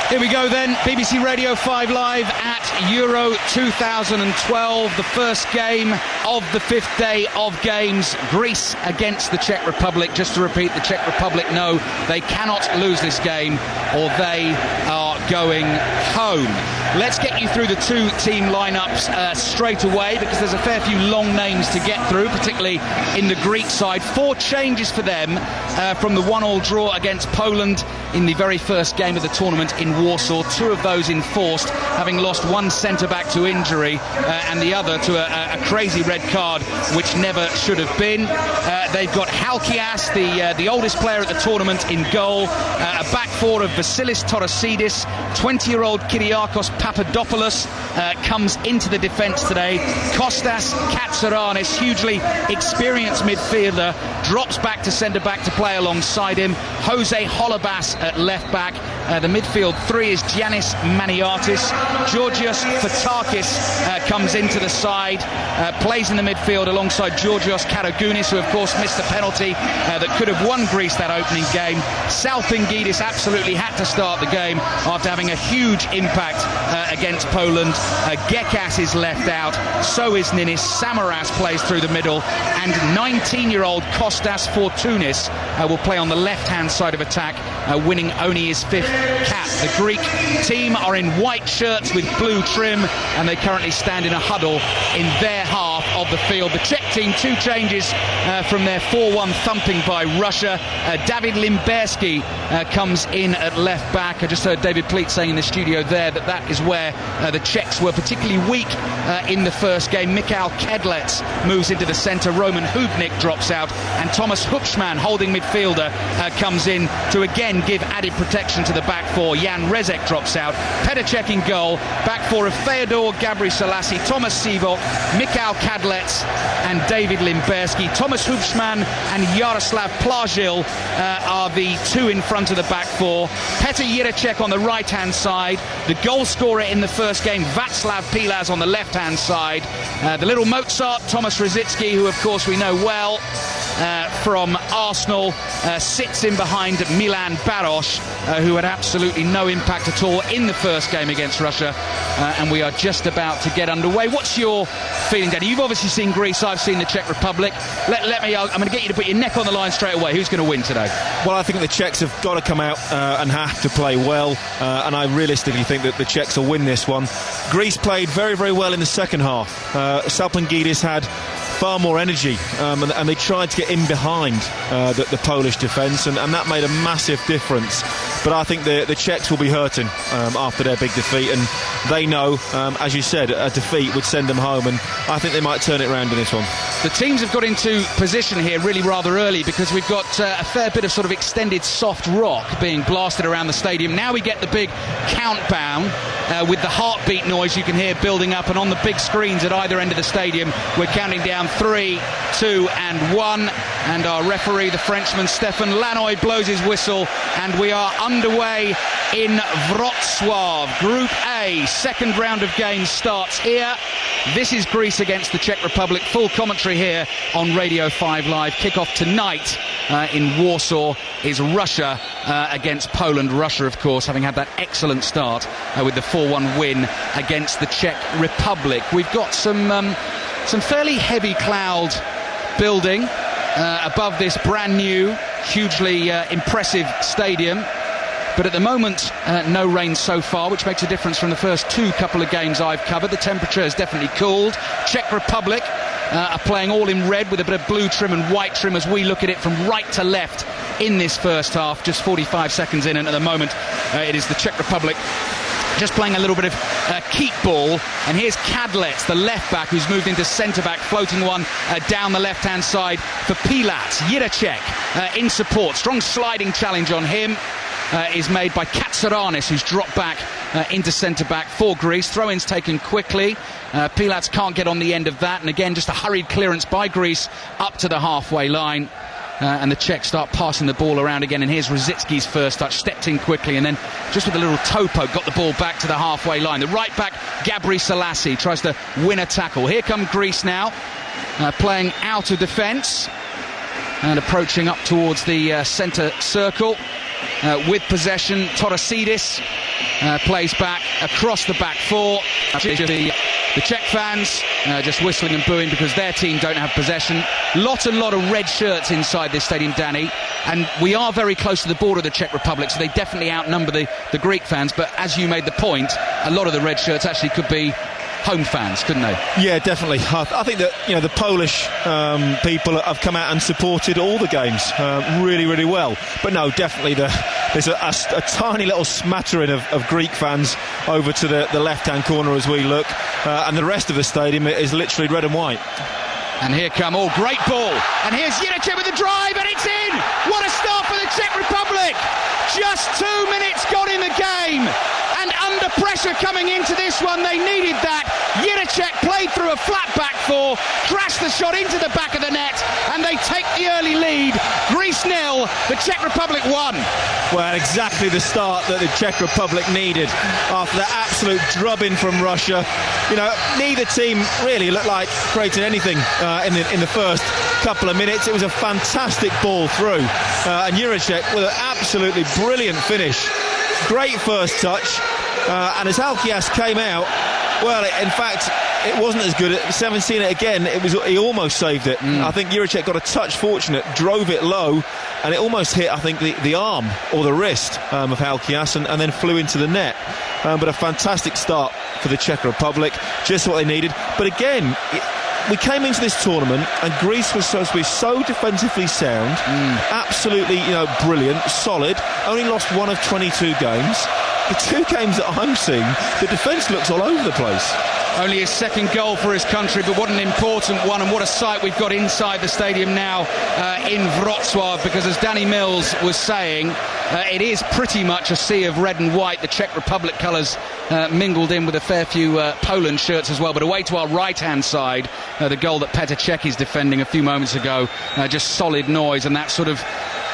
Here we go then, BBC Radio 5 Live at Euro 2012, the first game of the fifth day of games. Greece against the Czech Republic. Just to repeat, the Czech Republic know they cannot lose this game or they are going home. Let's get you through the two team lineups straight away, because there's a fair few long names to get through, particularly in the Greek side. 4 changes for them from the 1-1 draw against Poland in the very first game of the tournament in Warsaw. 2 of those enforced, having lost one centre-back to injury and the other to a crazy red card, which never should have been. They've got Halkias, the oldest player at the tournament, in goal. A back four of Vasilis Torosidis. 20-year-old Kyriakos Papadopoulos comes into the defence today. Kostas Katsouranis, hugely experienced midfielder, drops back to centre-back to play alongside him. Jose Holobas at left-back. The midfield 3 is Giannis Maniatis. Georgios Fotakis comes into the side, plays in the midfield alongside Georgios Karagounis, who of course missed the penalty that could have won Greece that opening game. Salpingidis absolutely had to start the game after having a huge impact against Poland. Gekas is left out, so is Ninis. Samaras plays through the middle, and 19-year-old Kostas Fortounis will play on the left-hand side of attack, winning only his 5th cap. The Greek team are in white shirts with blue trim, and they currently stand in a huddle in their half of the field. The Czech team, 2 changes from their 4-1 thumping by Russia. David Limberski comes in at left back. I just heard David Pleat saying in the studio there that is where the Czechs were particularly weak in the first game. Mikhail Kedlets moves into the centre. Roman Hubnik drops out, and Thomas Hupschmann, holding midfielder, comes in to again give added protection to the back four. Jan Rezek drops out. Petr Cech in goal. Back four of Feodor Gabri-Selassie, Thomas Sivok, Mikhail Kadlec and David Limberski. Thomas Hubschmann and Jaroslav Plagil are the 2 in front of the back four. Petr Jiracek on the right-hand side. The goal scorer in the first game, Václav Pilaz, on the left-hand side. The little Mozart, Thomas Rosicky, who of course we know well from Arsenal, sits in behind Milan Baros, who had absolutely no impact at all in the first game against Russia, and we are just about to get underway. What's your feeling, Danny? You've obviously seen Greece, I've seen the Czech Republic. I'm going to get you to put your neck on the line straight away. Who's going to win today? Well, I think the Czechs have got to come out and have to play well, and I realistically think that the Czechs will win this one. Greece played very, very well in the second half. Salpingidis had far more energy, and they tried to get in behind the Polish defence, and that made a massive difference. But I think the Czechs will be hurting after their big defeat, and they know, as you said, a defeat would send them home, and I think they might turn it around in this one. The teams have got into position here really rather early, because we've got a fair bit of sort of extended soft rock being blasted around the stadium. Now we get the big countdown with the heartbeat noise you can hear building up, and on the big screens at either end of the stadium we're counting down 3, 2 and 1, and our referee, the Frenchman Stéphane Lannoy, blows his whistle, and we are underway in Wrocław. Group A, second round of games starts here. This is Greece against the Czech Republic. Full commentary here on Radio 5 Live. Kick-off tonight in Warsaw is Russia against Poland. Russia, of course, having had that excellent start with the 4-1 win against the Czech Republic. We've got some fairly heavy cloud building above this brand new, hugely impressive stadium. But at the moment, no rain so far, which makes a difference from the first couple of games I've covered. The temperature has definitely cooled. Czech Republic are playing all in red with a bit of blue trim and white trim as we look at it from right to left in this first half. Just 45 seconds in, and at the moment it is the Czech Republic just playing a little bit of keep ball. And here's Kadlec, the left back, who's moved into centre back, floating one down the left hand side for Pilat. Jiracek in support. Strong sliding challenge on him is made by Katsouranis, who's dropped back into centre back for Greece. Throw-ins taken quickly. Pilat can't get on the end of that, and again just a hurried clearance by Greece up to the halfway line. And the Czechs start passing the ball around again, and here's Rosicky's first touch, stepped in quickly, and then just with a little topo got the ball back to the halfway line. The right back, Gabri-Selassie, tries to win a tackle. Here come Greece now, playing out of defence. and approaching up towards the centre circle with possession. Torosidis plays back across the back four. The Czech fans just whistling and booing because their team don't have possession. Lot of red shirts inside this stadium, Danny, and we are very close to the border of the Czech Republic, so they definitely outnumber the Greek fans. But as you made the point, a lot of the red shirts actually could be home fans, couldn't they? Yeah, definitely. I think that the Polish people have come out and supported all the games really, really well. But no, definitely there's a tiny little smattering of Greek fans over to the left-hand corner as we look, and the rest of the stadium is literally red and white. And here come, great ball, and here's Jiricek with the drive, and it's in! What a start for the Czech Republic! Just 2 minutes gone in the game, and under pressure coming into this one, they needed that. Jiricek played through a flat back four, crashed the shot into the back of the net, and they take the early lead. Greece 0, the Czech Republic 1. Well, exactly the start that the Czech Republic needed after that absolute drubbing from Russia. Neither team really looked like creating anything in the first couple of minutes. It was a fantastic ball through, and Jiricek with an absolutely brilliant finish. Great first touch, and as Halkias came out, well, in fact, it wasn't as good. Having seen it again, he almost saved it. I think Jiricek got a touch fortunate, drove it low, and it almost hit, I think, the arm or the wrist of Halkias, and then flew into the net. But a fantastic start for the Czech Republic, just what they needed. But again, we came into this tournament and Greece was supposed to be so defensively sound, absolutely, brilliant, solid. Only lost 1 of 22 games. The 2 games that I'm seeing, the defence looks all over the place. Only his second goal for his country, but what an important one, and what a sight we've got inside the stadium now in Wrocław, because as Danny Mills was saying, it is pretty much a sea of red and white. The Czech Republic colours mingled in with a fair few Poland shirts as well. But away to our right-hand side, the goal that Petr Cech is defending a few moments ago, just solid noise, and that sort of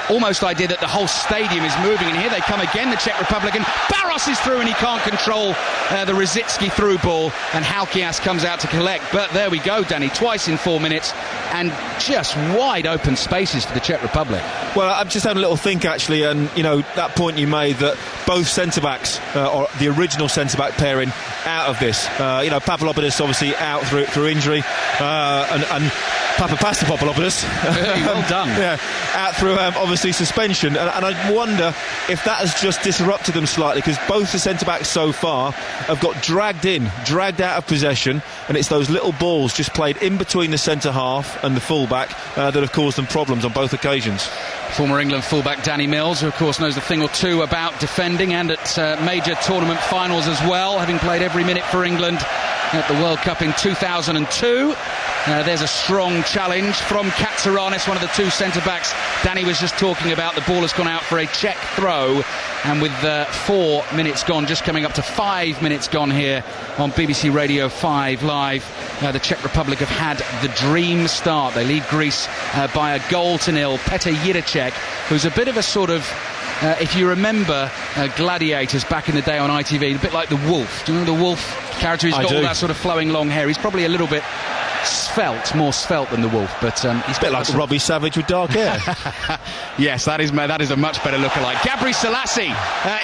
almost idea that the whole stadium is moving. And here they come again, the Czech Republic, and Barros is through and he can't control the Rosicky through ball, and Halkias comes out to collect. But there we go, Danny, twice in 4 minutes, and just wide open spaces for the Czech Republic. Well, I've just had a little think actually, and that point you made that both centre-backs, or the original centre-back pairing, out of this. Papadopoulos obviously out through injury, and Papapastapoulopoulos, well done. Out through obviously suspension, and I wonder if that has just disrupted them slightly, because both the centre-backs so far have got dragged out of possession, and it's those little balls just played in between the centre-half and the full-back that have caused them problems on both occasions. Former England full-back Danny Mills, who of course knows a thing or two about defending, and at major tournament finals as well, having played every minute for England at the World Cup in 2002. There's a strong challenge from Katsaranis, one of the 2 centre-backs Danny was just talking about. The ball has gone out for a Czech throw, and with 4 minutes gone, just coming up to 5 minutes gone here on BBC Radio 5 Live, the Czech Republic have had the dream start. They lead Greece by a 1-0. Petr Jiricek, who's a bit of a sort of, if you remember Gladiators back in the day on ITV, a bit like the Wolf. Do you remember the Wolf character? He's got all that sort of flowing long hair. He's probably a little bit more svelte than the Wolf, but he's a bit like Robbie Savage with dark hair. Yes, that is a much better lookalike. Gabri Selassie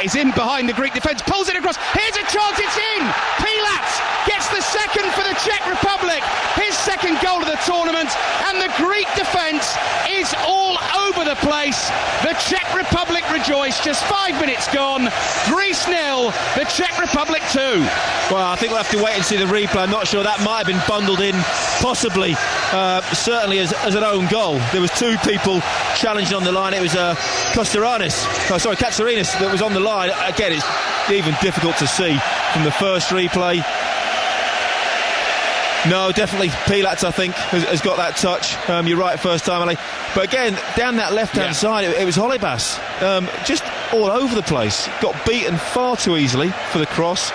is in behind the Greek defence, pulls it across. Here's a chance, it's in. Pilat gets the second for the Czech Republic, his second goal of the tournament, and the Greek defence is all over the place. The Czech Republic rejoice. Just 5 minutes gone. Greece 0, the Czech Republic 2. Well, I think we'll have to wait and see the replay. I'm not sure, that might have been bundled in, possibly, certainly as an own goal. There was 2 people challenging on the line. It was Katsarinis that was on the line. Again, it's even difficult to see from the first replay. No, definitely Pilat, I think, has got that touch. You're right, first time, Ali. But again, down that left-hand side, it was Holebas. Just all over the place. Got beaten far too easily for the cross.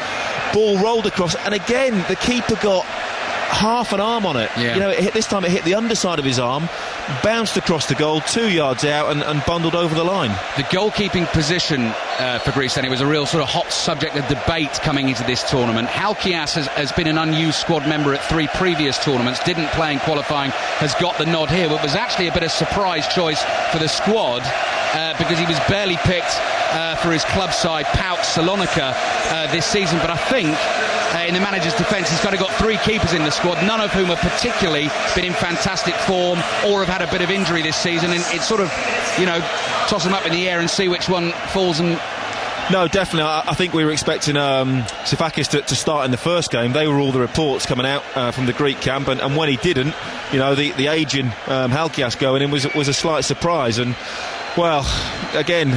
Ball rolled across, and again, the keeper got half an arm on it. This time it hit the underside of his arm, bounced across the goal 2 yards out and bundled over the line. The goalkeeping position for Greece, and it was a real sort of hot subject of debate coming into this tournament. Halkias has been an unused squad member at 3 previous tournaments, didn't play in qualifying, has got the nod here, but was actually a bit of surprise choice for the squad because he was barely picked for his club side, PAOK Salonika, this season. But I think in the manager's defence, he's kind of got 3 keepers in the squad, none of whom have particularly been in fantastic form or have had a bit of injury this season, and it's sort of, toss them up in the air and see which one falls. And no, definitely. I think we were expecting Sifakis to start in the first game. They were all the reports coming out from the Greek camp, and when he didn't, the aging Halkias going in was a slight surprise. And, well, again,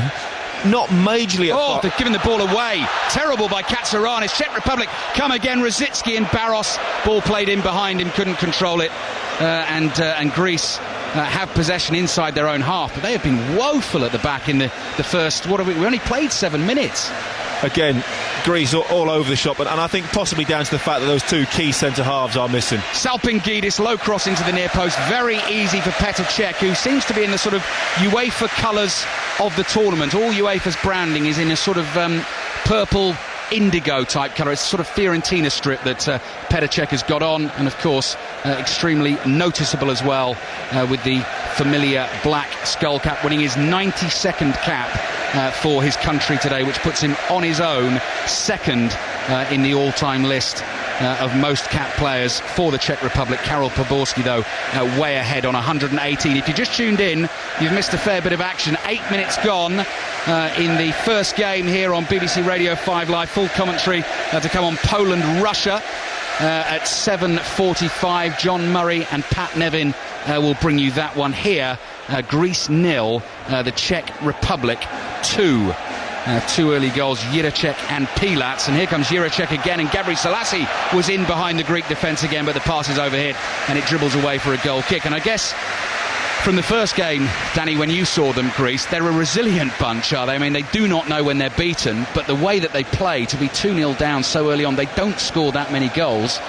not majorly at fault. They've given the ball away. Terrible by Katsaranis. Czech Republic come again. Rosicki and Barros. Ball played in behind him, couldn't control it. And Greece have possession inside their own half, but they have been woeful at the back in the first. We only played 7 minutes. Again, Greece all over the shop, and I think possibly down to the fact that those 2 key centre halves are missing. Salpingidis, low cross into the near post, very easy for Petr Cech, who seems to be in the sort of UEFA colours of the tournament. All UEFA's branding is in a sort of purple indigo type colour. It's sort of Fiorentina strip that Petr Cech has got on, and of course extremely noticeable as well with the familiar black skull cap, winning his 92nd cap for his country today, which puts him on his own second in the all-time list of most cap players for the Czech Republic. Karol Poborský, though, way ahead on 118. If you just tuned in, you've missed a fair bit of action. 8 minutes gone in the first game here on BBC Radio 5 Live. Full commentary to come on Poland-Russia at 7:45. John Murray and Pat Nevin will bring you that one here. Greece 0, the Czech Republic 2. 2 early goals, Jiracek and Pilac, and here comes Jiracek again, and Gabri Selassie was in behind the Greek defence again, but the pass is overhit and it dribbles away for a goal kick. And I guess from the first game, Danny, when you saw them, Greece, they're a resilient bunch, are they? I mean, they do not know when they're beaten, but the way that they play, to be 2-0 down so early on, they don't score that many goals.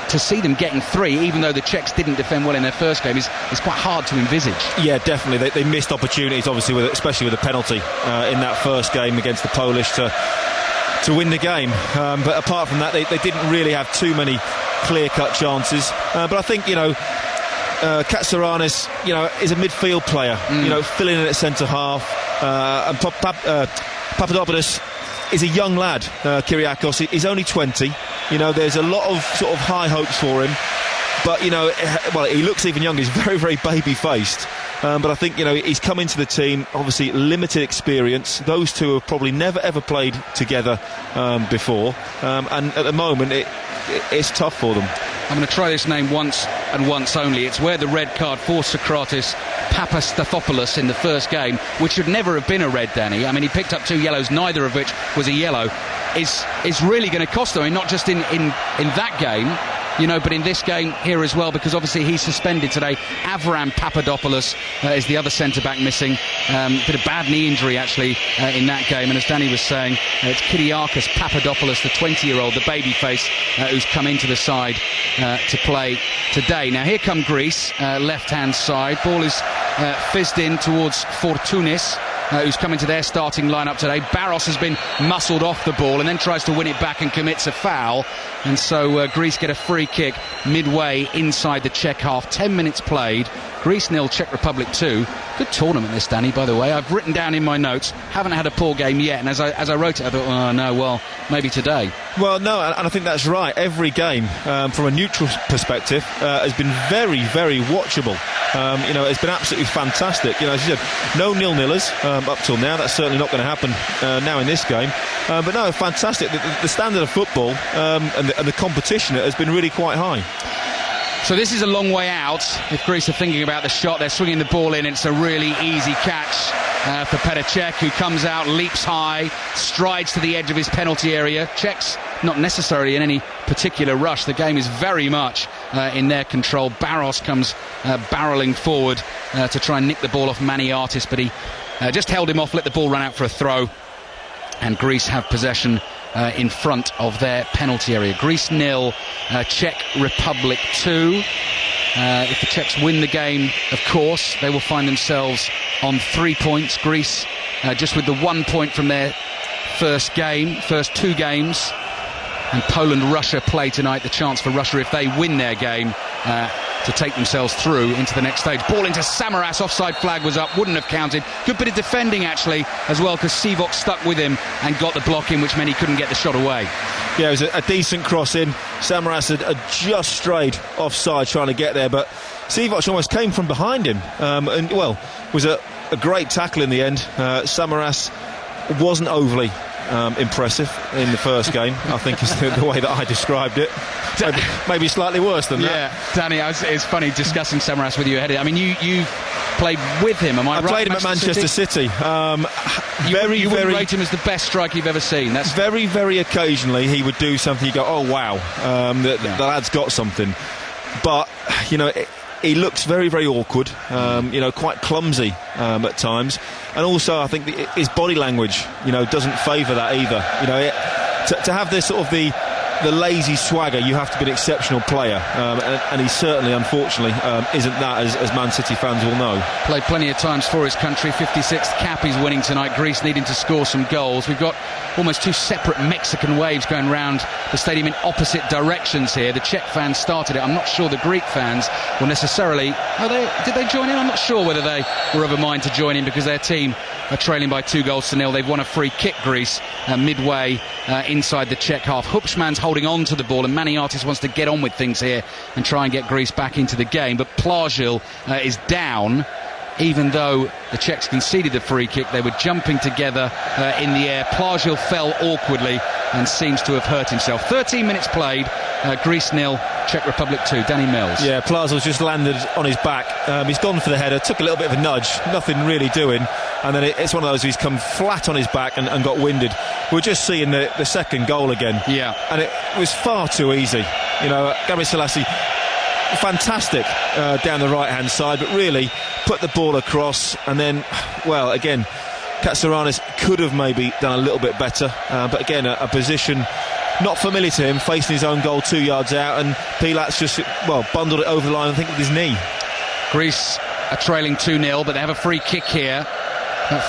To see them getting 3, even though the Czechs didn't defend well in their first game, is quite hard to envisage. Yeah, definitely. They missed opportunities, obviously, especially with a penalty in that first game against the Polish to win the game. But apart from that, they didn't really have too many clear-cut chances. But I think, Katsaranis, is a midfield player, filling in at centre-half. And Papadopoulos is a young lad, Kyriakos. He's only 20. There's a lot of sort of high hopes for him, but he looks even younger. He's very, very baby-faced, but I think he's come into the team, obviously limited experience. Those two have probably never ever played together before, and at the moment it's tough for them. I'm going to try this name once and once only. It's where the red card for Socrates Papastathopoulos in the first game, which should never have been a red, Danny. I mean, he picked up 2 yellows, neither of which was a yellow. Is really going to cost them. I mean, not just in that game, but in this game here as well, because obviously he's suspended today. Avram Papadopoulos is the other centre-back missing. Bit of bad knee injury, actually, in that game. And as Danny was saying, it's Kyriakos Papadopoulos, the 20-year-old, the babyface, who's come into the side to play today. Now, here come Greece, left-hand side. Ball is fizzed in towards Fortounis, who's come into their starting lineup today. Barros has been muscled off the ball and then tries to win it back and commits a foul. And so Greece get a free kick midway inside the Czech half. 10 minutes played. Greece 0, Czech Republic 2. Good tournament this, Danny, by the way. I've written down in my notes, haven't had a poor game yet. And as I wrote it, I thought, maybe today. Well, no, and I think that's right. Every game, from a neutral perspective, has been very, very watchable. It's been absolutely fantastic. As you said, no nil-nillers up till now. That's certainly not going to happen now in this game. But no, fantastic. The standard of football and the competition has been really quite high. So this is a long way out. If Greece are thinking about the shot, they're swinging the ball in. It's a really easy catch for Petr Cech, who comes out, leaps high, strides to the edge of his penalty area. Czechs not necessarily in any particular rush. The game is very much in their control. Barros comes barrelling forward to try and nick the ball off Maniatis, but he just held him off, let the ball run out for a throw. And Greece have possession in front of their penalty area. Greece 0, Czech Republic 2. If the Czechs win the game, of course, they will find themselves on 3 points. Greece just with the 1 point from their first two games. And Poland-Russia play tonight. The chance for Russia, if they win their game, to take themselves through into the next stage. Ball into Samaras, offside flag was up, wouldn't have counted. Good bit of defending actually as well, because Sivok stuck with him and got the block in, which meant he couldn't get the shot away. Yeah, it was a decent cross in. Samaras had just strayed offside trying to get there, but Sivok almost came from behind him, and was a great tackle in the end. Samaras wasn't overly impressive in the first game, I think is the way that I described it. Maybe slightly worse than that. Yeah, Danny, it's funny discussing Samaras with you ahead of it. I mean, you played with him, am I right? I played him at Manchester City. You wouldn't rate him as the best striker you've ever seen? That's very, very occasionally he would do something you go, oh wow, the lad's got something. But, he looks very, very awkward, quite clumsy at times. And also, I think his body language, doesn't favour that either. To have this sort of the lazy swagger, you have to be an exceptional player. And he certainly, unfortunately, isn't that, as Man City fans will know. Played plenty of times for his country. 56th cap he's winning tonight. Greece needing to score some goals. We've got almost two separate Mexican waves going round the stadium in opposite directions here. The Czech fans started it. I'm not sure the Greek fans will necessarily... Did they join in? I'm not sure whether they were of a mind to join in, because their team are trailing by 2-0. They've won a free kick, Greece, midway inside the Czech half. Hupschman's holding on to the ball, and Maniatis wants to get on with things here and try and get Greece back into the game. But Plazil is down. Even though the Czechs conceded the free kick, they were jumping together in the air. Plazil fell awkwardly and seems to have hurt himself. 13 minutes played, Greece 0, Czech Republic 2. Danny Mills. Yeah, Plazil's just landed on his back. He's gone for the header, took a little bit of a nudge, nothing really doing, and then it's one of those he's come flat on his back and got winded. We're just seeing the second goal again. Yeah. And it was far too easy. Gabriel Selassie, fantastic down the right hand side, but really put the ball across, and then again Katsouras could have maybe done a little bit better, but again a position not familiar to him, facing his own goal 2 yards out, and Pilat's just bundled it over the line, I think, with his knee. Greece are trailing 2-0, but they have a free kick here.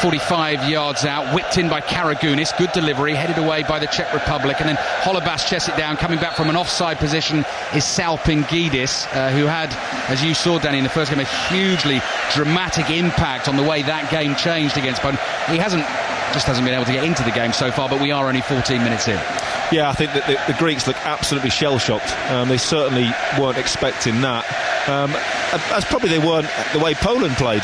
45 yards out, whipped in by Karagounis. Good delivery, headed away by the Czech Republic, and then Holobas chests it down. Coming back from an offside position is Salpingidis, who had, as you saw, Danny, in the first game, a hugely dramatic impact on the way that game changed against Poland. He hasn't been able to get into the game so far, but we are only 14 minutes in. Yeah, I think that the Greeks look absolutely shell-shocked. They certainly weren't expecting that. As probably they weren't the way Poland played,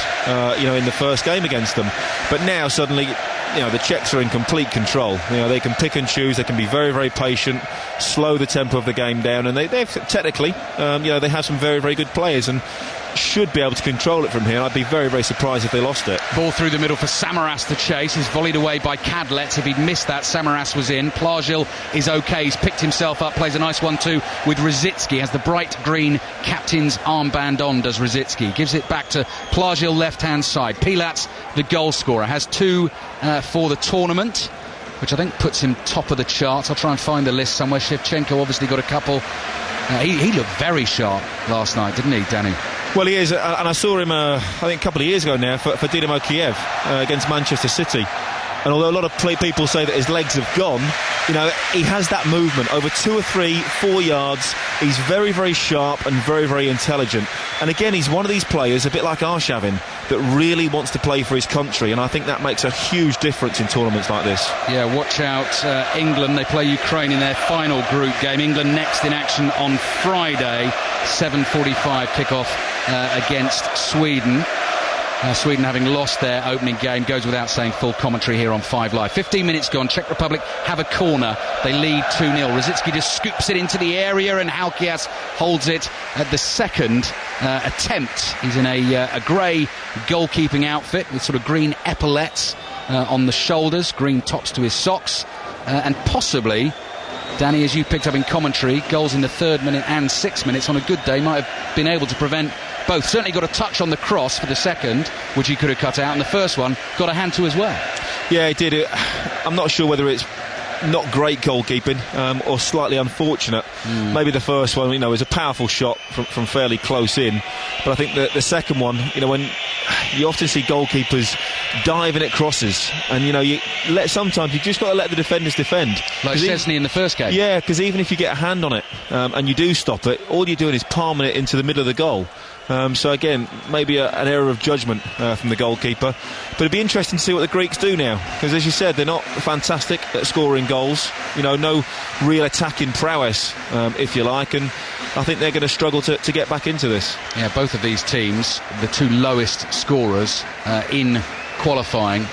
in the first game against them. But now suddenly, the Czechs are in complete control. They can pick and choose. They can be very, very patient, slow the tempo of the game down, and they've technically, they have some very, very good players and should be able to control it from here. I'd be very, very surprised if they lost it. Ball through the middle for Samaras to chase. He's volleyed away by Kadlec. If he'd missed that, Samaras was in. Plazil is okay. He's picked himself up, plays a nice 1-2 with Rosicky. Has the bright green captain's armband on, does Rosicky. Gives it back to Plazil, left-hand side. Pilat, the goal scorer, has 2 for the tournament, which I think puts him top of the charts. I'll try and find the list somewhere. Shevchenko obviously got a couple. He looked very sharp last night, didn't he, Danny? Well, he is, and I saw him, I think, a couple of years ago now for Dynamo Kiev against Manchester City. And although a lot of people say that his legs have gone, he has that movement over 2 or 3, 4 yards. He's very, very sharp and very, very intelligent. And again, he's one of these players, a bit like Arshavin, that really wants to play for his country. And I think that makes a huge difference in tournaments like this. Yeah, watch out, England. They play Ukraine in their final group game. England next in action on Friday, 7:45 kickoff against Sweden. Sweden, having lost their opening game, goes without saying. Full commentary here on 5 Live. 15 minutes gone. Czech Republic have a corner. They lead 2-0. Rosicky just scoops it into the area, and Halkias holds it at the second attempt. He's in a grey goalkeeping outfit with sort of green epaulettes on the shoulders, green tops to his socks, and possibly, Danny, as you picked up in commentary, goals in the 3rd minute and 6 minutes on a good day might have been able to prevent both. Certainly got a touch on the cross for the second, which he could have cut out, and the first one got a hand to as well. Yeah, he did it. I'm not sure whether it's not great goalkeeping, or slightly unfortunate. Maybe the first one, was a powerful shot from fairly close in, but I think the second one, when you often see goalkeepers diving at crosses, and sometimes you just got to let the defenders defend. Like Szczesny in the first game. Yeah, because even if you get a hand on it and you do stop it, all you're doing is palming it into the middle of the goal. So again, maybe an error of judgment from the goalkeeper. But it'd be interesting to see what the Greeks do now, because as you said, they're not fantastic at scoring goals. No real attacking prowess, if you like, and I think they're going to struggle to get back into this. Yeah, both of these teams, the two lowest scorers in qualifying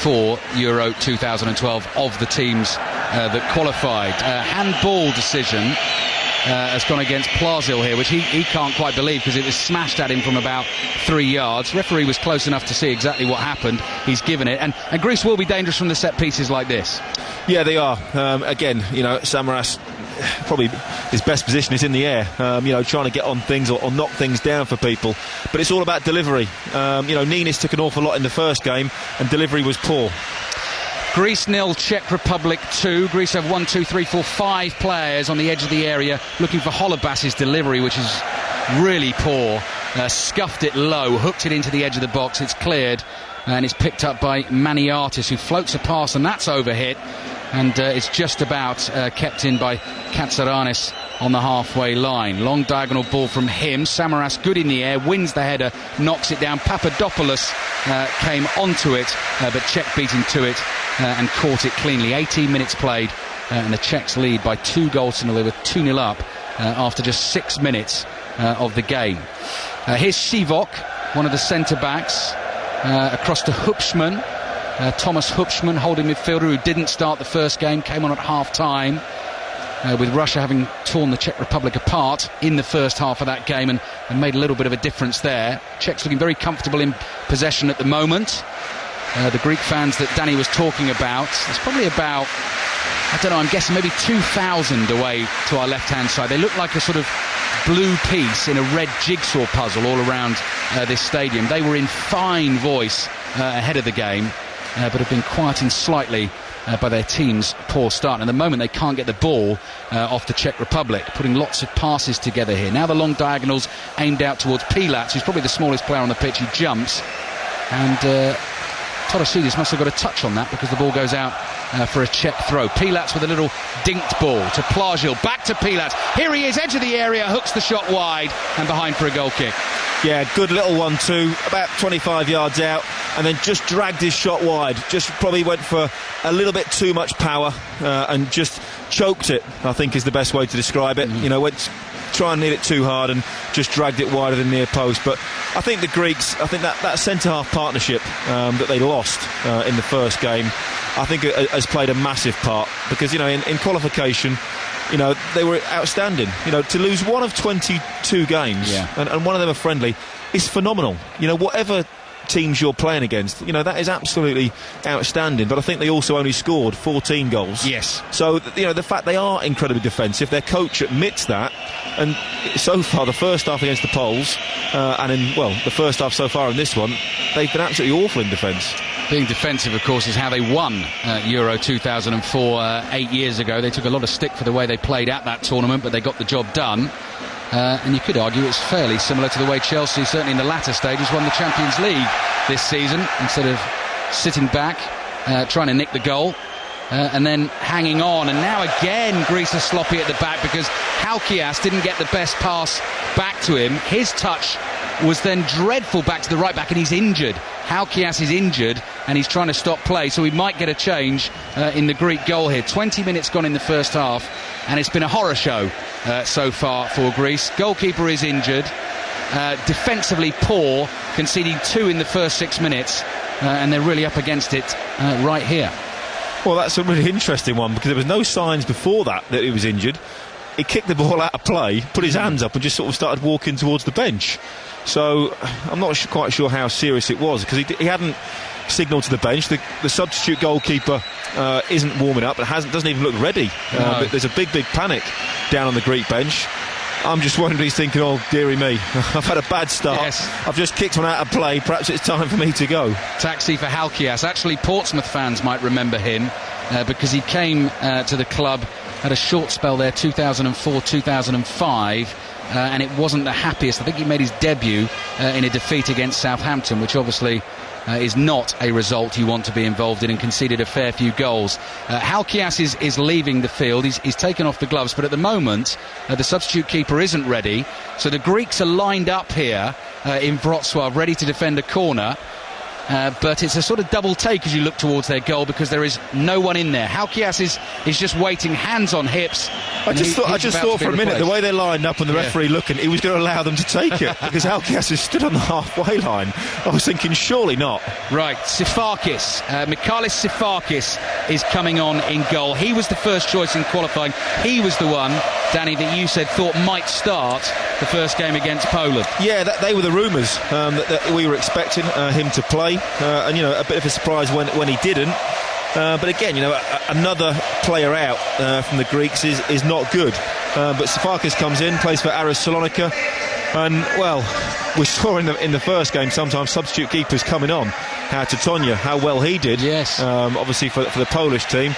for Euro 2012 of the teams that qualified. Handball decision has gone against Plasil here, which he can't quite believe, because it was smashed at him from about 3 yards. Referee was close enough to see exactly what happened. He's given it, and Greece will be dangerous from the set pieces like this. Yeah, they are. Again, Samaras, probably his best position is in the air, trying to get on things or knock things down for people, but it's all about delivery. Ninis took an awful lot in the first game, and delivery was poor. Greece 0, Czech Republic 2. Greece have 5 players on the edge of the area looking for Holobas's delivery, which is really poor. Scuffed it low, hooked it into the edge of the box. It's cleared, and it's picked up by Maniatis, who floats a pass, and that's overhit, and it's just about kept in by Katsaranis on the halfway line. Long diagonal ball from him. Samaras good in the air, wins the header, knocks it down. Papadopoulos came onto it, but Czech beat him to it and caught it cleanly. 18 minutes played, and the Czechs lead by 2-0. They were 2-0 up after just 6 minutes of the game. Here's Sivok, one of the centre-backs, across to Hupschmann. Thomas Hupschmann, holding midfielder, who didn't start the first game, came on at half-time. With Russia having torn the Czech Republic apart in the first half of that game and made a little bit of a difference there. Czechs looking very comfortable in possession at the moment. The Greek fans that Danny was talking about, there's probably about, I'm guessing maybe 2,000 away to our left-hand side. They look like a sort of blue piece in a red jigsaw puzzle all around this stadium. They were in fine voice ahead of the game, but have been quietened slightly by their team's poor start. And at the moment they can't get the ball off the Czech Republic, putting lots of passes together here. Now the long diagonals aimed out towards Pilac, who's probably the smallest player on the pitch. He jumps, and Torosidis must have got a touch on that, because the ball goes out for a Czech throw. Pilac with a little dinked ball to Plasil, back to Pilac. Here he is, edge of the area, hooks the shot wide and behind for a goal kick. Yeah, good little one too, about 25 yards out, and then just dragged his shot wide. Just probably went for a little bit too much power and just choked it, I think is the best way to describe it. Went try and hit it too hard and just dragged it wider than near post. But I think the Greeks, that centre-half partnership that they lost in the first game, I think has played a massive part, because in qualification, they were outstanding. To lose one of 22 games, and one of them a friendly, is phenomenal. Whatever teams you're playing against, that is absolutely outstanding. But I think they also only scored 14 goals. Yes. So the fact they are incredibly defensive, their coach admits that. And so far, the first half against the Poles, and the first half so far in this one, they've been absolutely awful in defence. Being defensive, of course, is how they won Euro 2004 8 years ago. They took a lot of stick for the way they played at that tournament, but they got the job done. And you could argue it's fairly similar to the way Chelsea, certainly in the latter stages, won the Champions League this season. Instead of sitting back, trying to nick the goal, and then hanging on. And now again Greece are sloppy at the back, because Halkias didn't get the best pass back to him. His touch was then dreadful back to the right back, and he's injured. Halkias is injured, and he's trying to stop play, so we might get a change in the Greek goal here. 20 minutes gone in the first half, and it's been a horror show so far for Greece. Goalkeeper is injured, defensively poor, conceding 2 in the first 6 minutes, and they're really up against it right here. Well, that's a really interesting one, because there was no signs before that he was injured. He kicked the ball out of play, put his hands up, and just sort of started walking towards the bench. So I'm not quite sure how serious it was, because he hadn't signalled to the bench. The substitute goalkeeper isn't warming up and doesn't even look ready. No. But there's a big panic down on the Greek bench. I'm just wondering, he's thinking, oh, dearie me, I've had a bad start. Yes. I've just kicked one out of play. Perhaps it's time for me to go. Taxi for Halkias. Actually, Portsmouth fans might remember him because he came to the club, had a short spell there, 2004-2005, and it wasn't the happiest. I think he made his debut in a defeat against Southampton, which obviously is not a result you want to be involved in, and conceded a fair few goals. Halkias is leaving the field. He's taken off the gloves, but at the moment the substitute keeper isn't ready, so the Greeks are lined up here in Wrocław, ready to defend a corner. But it's a sort of double take as you look towards their goal, because there is no one in there. Halkias is just waiting, hands on hips. I just thought for a minute, the way they lined up and the referee looking, he was going to allow them to take it, because Halkias is stood on the halfway line. I was thinking, surely not. Right, Sifakis, Michalis Sifakis is coming on in goal. He was the first choice in qualifying. He was the one, Danny, that you said thought might start the first game against Poland. Yeah, they were the rumours that we were expecting him to play. And a bit of a surprise when he didn't, but again, another player out from the Greeks is not good. But Sifakis comes in, plays for Aris Salonika, and well, we saw in the first game sometimes substitute keepers coming on. Totonia, how well he did. Yes. Obviously for the Polish team.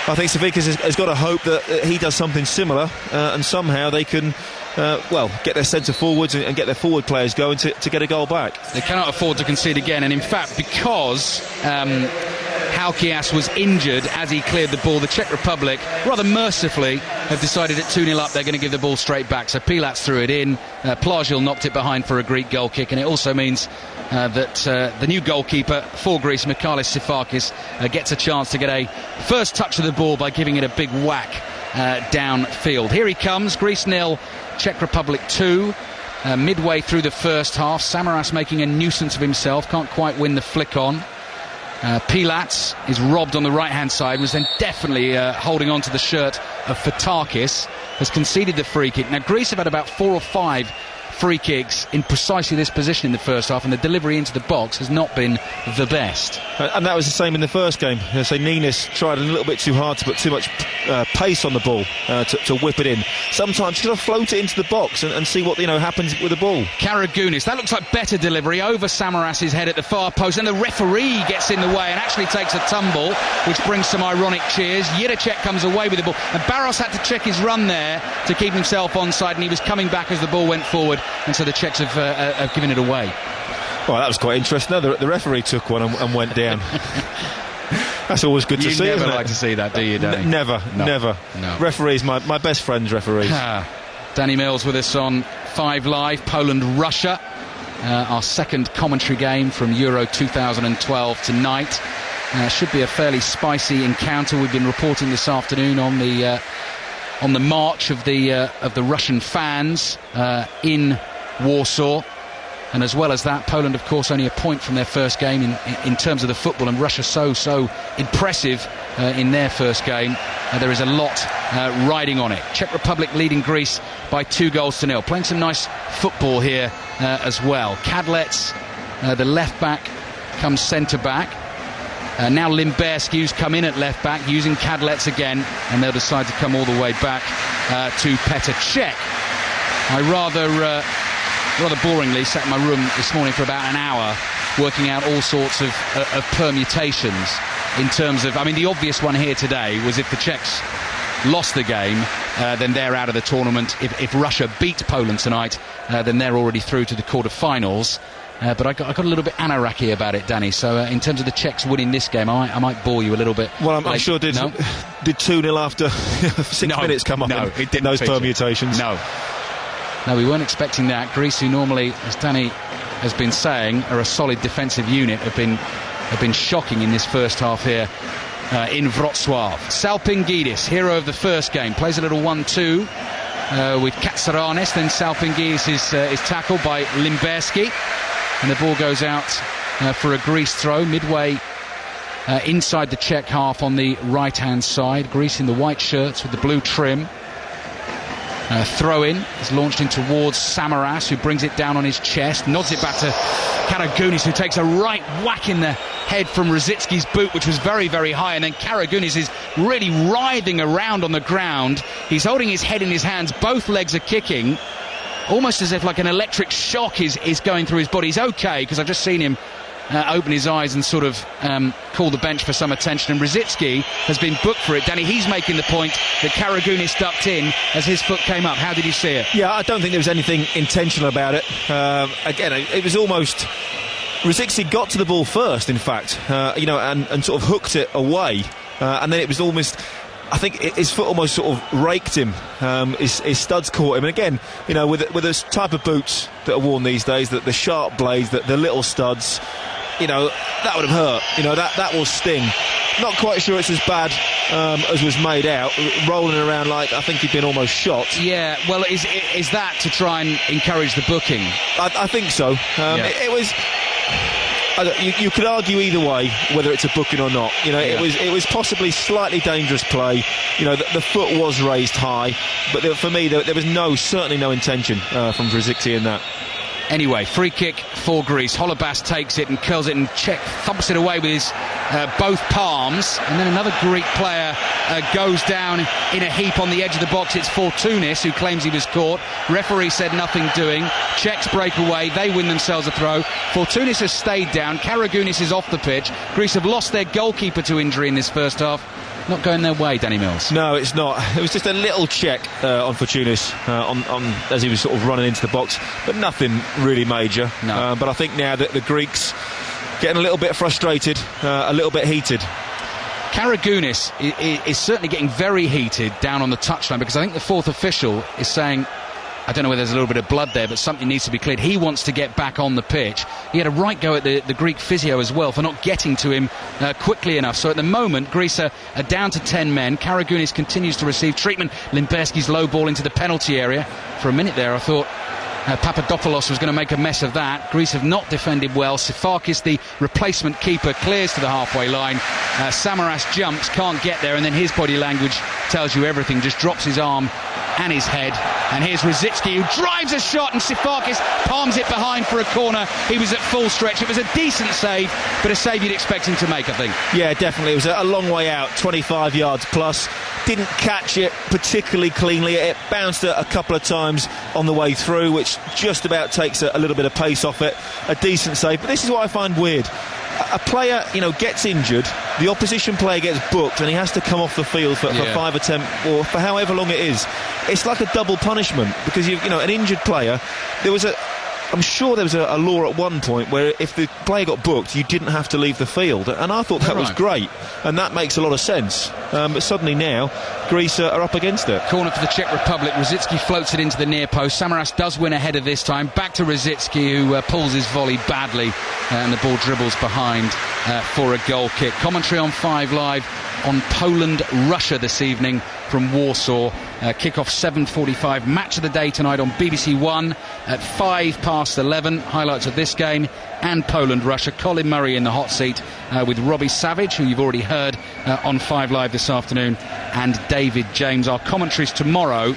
I think Sifakis has got to hope that he does something similar, and somehow they can get their centre forwards and get their forward players going to get a goal back. They cannot afford to concede again, and in fact, because Halkias was injured as he cleared the ball, the Czech Republic rather mercifully have decided at 2-0 up they're going to give the ball straight back. So Pilac threw it in, Plagil knocked it behind for a Greek goal kick, and it also means that the new goalkeeper for Greece, Michalis Sifakis, gets a chance to get a first touch of the ball by giving it a big whack downfield. Here he comes, Greece 0, Czech Republic 2. Midway through the first half, Samaras making a nuisance of himself, can't quite win the flick on. Pilac is robbed on the right hand side, was then definitely holding on to the shirt of Fotakis, has conceded the free kick. Now Greece have had about 4 or 5 free kicks in precisely this position in the first half, and the delivery into the box has not been the best. And that was the same in the first game. So Ninis tried a little bit too hard to put too much pace on the ball to whip it in. Sometimes you got to float it into the box and see what happens with the ball. Karagounis, that looks like better delivery over Samaras's head at the far post, and the referee gets in the way and actually takes a tumble, which brings some ironic cheers. Jiricek comes away with the ball, and Barros had to check his run there to keep himself onside, and he was coming back as the ball went forward, and so the Czechs have given it away. Well, that was quite interesting. No, the referee took one and went down. That's always good to see, isn't it? You never like to see that, do you, Danny? Never. No. Referees, my best friend's referees. Danny Mills with us on 5 Live. Poland-Russia, our second commentary game from Euro 2012 tonight. Should be a fairly spicy encounter. We've been reporting this afternoon on the march of the Russian fans in Warsaw. And as well as that, Poland, of course, only a point from their first game in terms of the football, and Russia so impressive in their first game. There is a lot riding on it. Czech Republic leading Greece by 2-0. Playing some nice football here as well. Kadlec, the left back, comes centre back. Now Limberski, who's come in at left back, using Kadlec again, and they'll decide to come all the way back to Petr Cech. I rather boringly sat in my room this morning for about an hour working out all sorts of permutations in terms of, the obvious one here today was if the Czechs lost the game, then they're out of the tournament. If Russia beat Poland tonight, then they're already through to the quarter-finals. But I got a little bit anarchy about it, Danny. So in terms of the Czechs winning this game, I might bore you a little bit. Well, I'm sure did 2-0 after 6 minutes come up in those permutations. No, we weren't expecting that. Greece, who normally, as Danny has been saying, are a solid defensive unit, have been shocking in this first half here in Wrocław. Salpingidis, hero of the first game, plays a little 1-2 with Katsaranis. Then Salpingidis is tackled by Limberski, and the ball goes out for a Greece throw midway inside the Czech half on the right-hand side. Greece in the white shirts with the blue trim. Throw in is launched in towards Samaras, who brings it down on his chest, nods it back to Karagounis, who takes a right whack in the head from Rosicki's boot, which was very, very high, and then Karagounis is really writhing around on the ground. He's holding his head in his hands, both legs are kicking, almost as if like an electric shock is going through his body. He's okay, because I've just seen him open his eyes and sort of call the bench for some attention, and Rosicki has been booked for it. Danny, he's making the point that Karagounis ducked in as his foot came up. How did you see it? Yeah, I don't think there was anything intentional about it. Again, it was almost... Rosicki got to the ball first, in fact, and sort of hooked it away, and then it was almost... I think his foot almost sort of raked him. His studs caught him, and again, with this type of boots that are worn these days, the sharp blades, the little studs, that would have hurt. That will sting. Not quite sure it's as bad as was made out. Rolling around like I think he'd been almost shot. Yeah, well, is that to try and encourage the booking? I think so. It was. You could argue either way whether it's a booking or not. It was possibly slightly dangerous play. The foot was raised high, but for me there was certainly no intention from Rosicki in that. Anyway, free kick for Greece. Holobas takes it and curls it, and Czech thumps it away with his both palms, and then another Greek player goes down in a heap on the edge of the box. It's Fortounis who claims he was caught. Referee said nothing doing. Czechs break away, they win themselves a throw. Fortounis has stayed down. Karagounis is off the pitch. Greece have lost their goalkeeper to injury in this first half. Not going their way, Danny Mills. No, it's not. It was just a little check on Fortounis as he was sort of running into the box, but nothing really major. No. But I think now that the Greeks getting a little bit frustrated, a little bit heated. Karagounis is certainly getting very heated down on the touchline, because I think the fourth official is saying, I don't know whether there's a little bit of blood there, but something needs to be cleared. He wants to get back on the pitch. He had a right go at the Greek physio as well for not getting to him quickly enough. So at the moment, Greece are down to 10 men. Karagounis continues to receive treatment. Limberski's low ball into the penalty area. For a minute there, I thought Papadopoulos was going to make a mess of that. Greece have not defended well. Sifakis, the replacement keeper, clears to the halfway line. Samaras jumps, can't get there, and then his body language tells you everything. Just drops his arm and his head. And here's Rosicki, who drives a shot, and Sifakis palms it behind for a corner. He was at full stretch. It was a decent save, but a save you'd expect him to make, I think. Yeah, definitely. It was a long way out, 25 yards plus. Didn't catch it particularly cleanly. It bounced a couple of times on the way through, which just about takes a little bit of pace off it. A decent save, but this is what I find weird. A player, gets injured, the opposition player gets booked, and he has to come off the field for 5 attempts or for however long it is. It's like a double punishment, because an injured player. I'm sure there was a law at one point where if the player got booked, you didn't have to leave the field, and I thought that was great, and that makes a lot of sense. But suddenly now, Greece are up against it. Corner for the Czech Republic. Rosicki floats it into the near post. Samaras does win a header this time. Back to Rosicki, who pulls his volley badly, and the ball dribbles behind for a goal kick. Commentary on 5 Live on Poland-Russia this evening from Warsaw. Kick-off 7:45. Match of the day tonight on BBC One at 11:05. Highlights of this game and Poland-Russia. Colin Murray in the hot seat with Robbie Savage, who you've already heard on 5 Live this afternoon, and David James. Our commentaries tomorrow.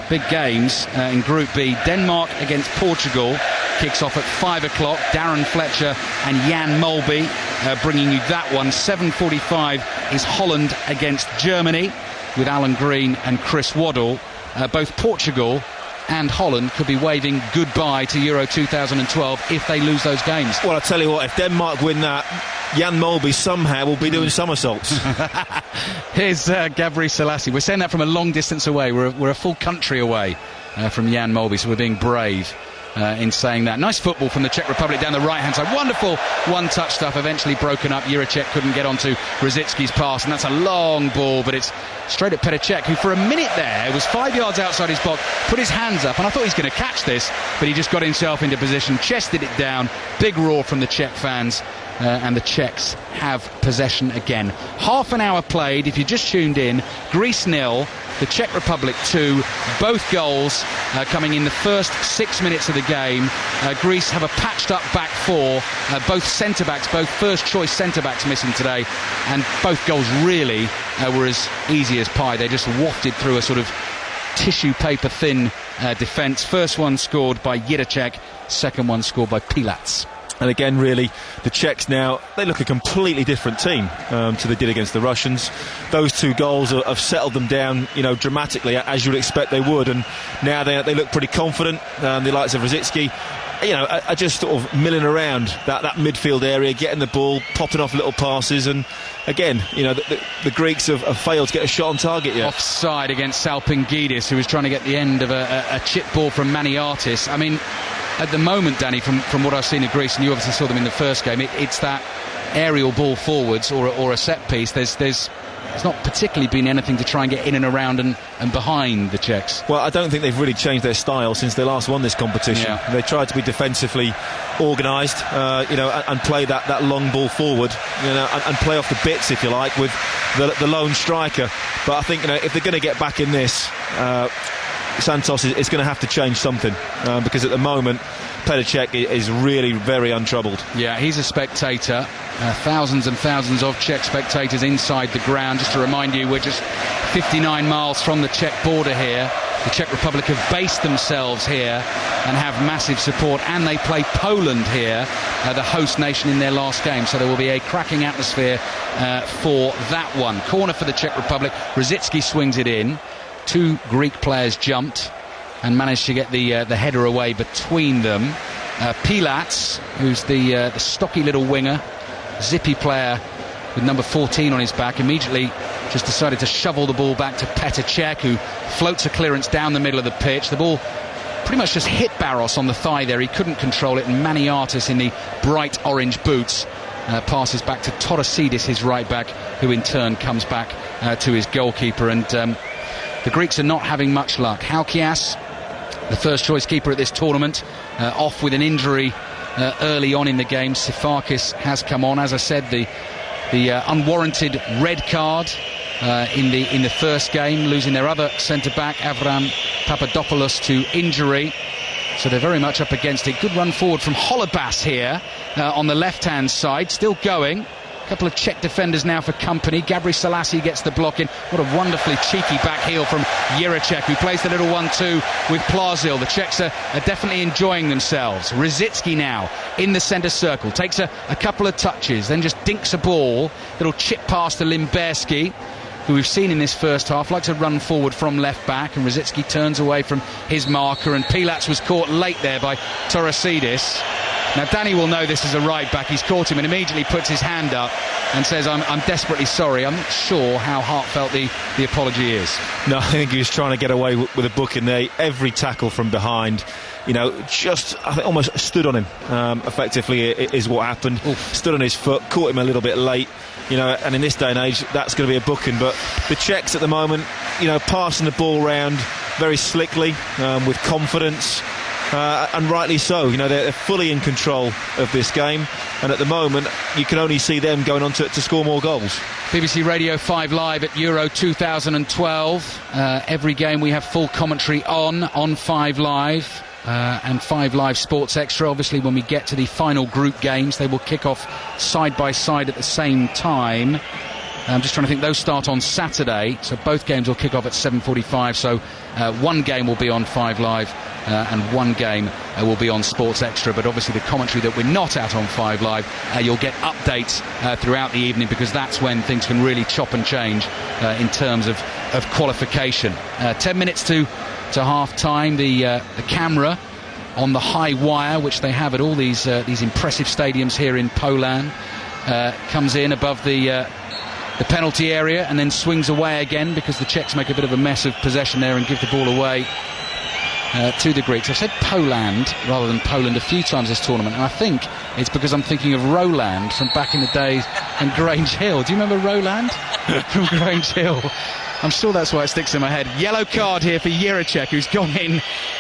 Big games in Group B. Denmark against Portugal kicks off at 5 o'clock. Darren Fletcher and Jan Molby bringing you that one. 7:45 is Holland against Germany with Alan Green and Chris Waddle. Both Portugal and Holland could be waving goodbye to Euro 2012 if they lose those games. Well, I tell you what, if Denmark win that, Jan Molby somehow will be doing somersaults. Here's Gabri Selassie. We're saying that from a long distance away. We're a full country away from Jan Molby, so we're being brave in saying that. Nice football from the Czech Republic down the right-hand side. Wonderful one-touch stuff, eventually broken up. Juracek couldn't get onto Rosicki's pass, and that's a long ball, but it's straight at Petr Cech, who for a minute there was 5 yards outside his box, put his hands up, and I thought he was going to catch this, but he just got himself into position, chested it down. Big roar from the Czech fans. And the Czechs have possession again. Half an hour played. If you just tuned in, Greece 0, the Czech Republic 2. Both goals coming in the first 6 minutes of the game. Greece have a patched up back four. Both centre-backs, both first-choice centre-backs missing today. And both goals really were as easy as pie. They just wafted through a sort of tissue paper thin defence. First one scored by Jiricek, second one scored by Pilac. And again, really, the Czechs now, they look a completely different team to they did against the Russians. Those two goals have settled them down, dramatically, as you would expect they would. And now they look pretty confident. The likes of Rosicky, are just sort of milling around that midfield area, getting the ball, popping off little passes. And again, the Greeks have failed to get a shot on target yet. Offside against Salpingidis, who was trying to get the end of a chip ball from Maniatis. I mean, at the moment, Danny, from what I've seen of Greece, and you obviously saw them in the first game, it's that aerial ball forwards or a set piece. There's not particularly been anything to try and get in and around and behind the Czechs. Well, I don't think they've really changed their style since they last won this competition. Yeah. They tried to be defensively organised, and play that long ball forward, and play off the bits, if you like, with the lone striker. But I think, if they're going to get back in this, Santos is going to have to change something, because at the moment Petr Cech is really very untroubled. Yeah, he's a spectator. Thousands and thousands of Czech spectators inside the ground. Just to remind you, we're just 59 miles from the Czech border here. The Czech Republic have based themselves here and have massive support, and they play Poland here, the host nation, in their last game, so there will be a cracking atmosphere for that one. Corner for the Czech Republic. Rosicky swings it in. Two Greek players jumped and managed to get the header away between them. Pilac, who's the stocky little winger, zippy player with number 14 on his back, immediately just decided to shovel the ball back to Petr Cech, who floats a clearance down the middle of the pitch. The ball pretty much just hit Barros on the thigh there. He couldn't control it, and Maniatis in the bright orange boots passes back to Torosidis, his right back, who in turn comes back to his goalkeeper. And the Greeks are not having much luck. Halkias, the first choice keeper at this tournament, off with an injury early on in the game. Sifakis has come on. As I said, the unwarranted red card in the first game, losing their other centre-back, Avram Papadopoulos, to injury. So they're very much up against it. Good run forward from Holobas here on the left-hand side, still going. A couple of Czech defenders now for company. Gabri Selassie gets the block in. What a wonderfully cheeky back heel from Jiricek, who plays the little 1-2 with Plazil. The Czechs are definitely enjoying themselves. Rosicky now in the centre circle, takes a couple of touches, then just dinks a ball, little chip pass to Limberski, who we've seen in this first half likes to run forward from left back, and Rosicky turns away from his marker, and Pilac was caught late there by Torosidis. Now Danny will know this is a right back. He's caught him and immediately puts his hand up and says, I'm desperately sorry. I'm not sure how heartfelt the apology is. No, I think he was trying to get away with a book in there. Every tackle from behind, just I think almost stood on him, effectively is what happened. Oof. Stood on his foot, caught him a little bit late, and in this day and age that's going to be a booking. But the Czechs at the moment, passing the ball around very slickly, with confidence. And rightly so. They're fully in control of this game, and at the moment you can only see them going on to score more goals. BBC Radio 5 Live at Euro 2012. Every game we have full commentary on 5 Live, and 5 Live Sports Extra. Obviously when we get to the final group games, they will kick off side by side at the same time. I'm just trying to think. Those start on Saturday, so both games will kick off at 7:45. So one game will be on 5 Live and one game will be on Sports Extra. But obviously the commentary that we're not at on 5 Live, you'll get updates throughout the evening, because that's when things can really chop and change in terms of qualification. 10 minutes to half time. The camera on the high wire, which they have at all these impressive stadiums here in Poland, comes in above the penalty area and then swings away again, because the Czechs make a bit of a mess of possession there and give the ball away to the Greeks. I've said Poland rather than Poland a few times this tournament, and I think it's because I'm thinking of Roland from back in the days in Grange Hill. Do you remember Roland from Grange Hill? I'm sure that's why it sticks in my head. Yellow card here for Jiricek, who's gone in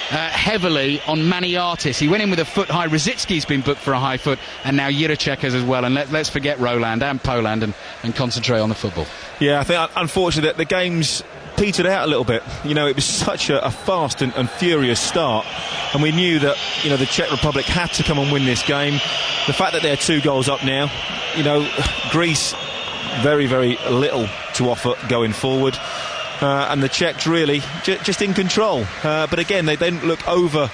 heavily on Maniatis. He went in with a foot high. Rosicky's been booked for a high foot, and now Jiricek has as well. And let's forget Roland and Poland and concentrate on the football. Yeah, I think unfortunately that the game's petered out a little bit. It was such a fast and furious start, and we knew that the Czech Republic had to come and win this game. The fact that they're 2 goals up now, Greece very, very little to offer going forward. and the Czechs really just in control. But again, they don't look over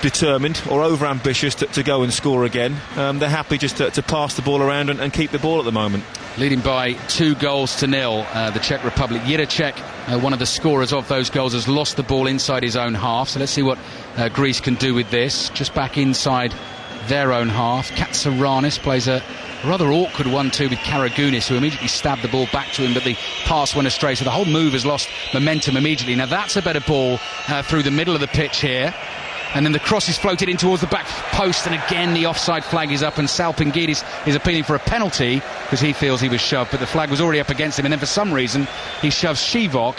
determined or over ambitious to go and score again. They're happy just to pass the ball around and keep the ball at the moment. Leading by 2-0, the Czech Republic. Jiricek, one of the scorers of those goals, has lost the ball inside his own half. So let's see what Greece can do with this. Just back inside their own half. Katsaranis plays a rather awkward 1-2 with Karagounis, who immediately stabbed the ball back to him, but the pass went astray, so the whole move has lost momentum immediately. Now that's a better ball through the middle of the pitch here. And then the cross is floated in towards the back post, and again the offside flag is up, and Salpingidis is appealing for a penalty because he feels he was shoved, but the flag was already up against him, and then for some reason he shoves Shivok,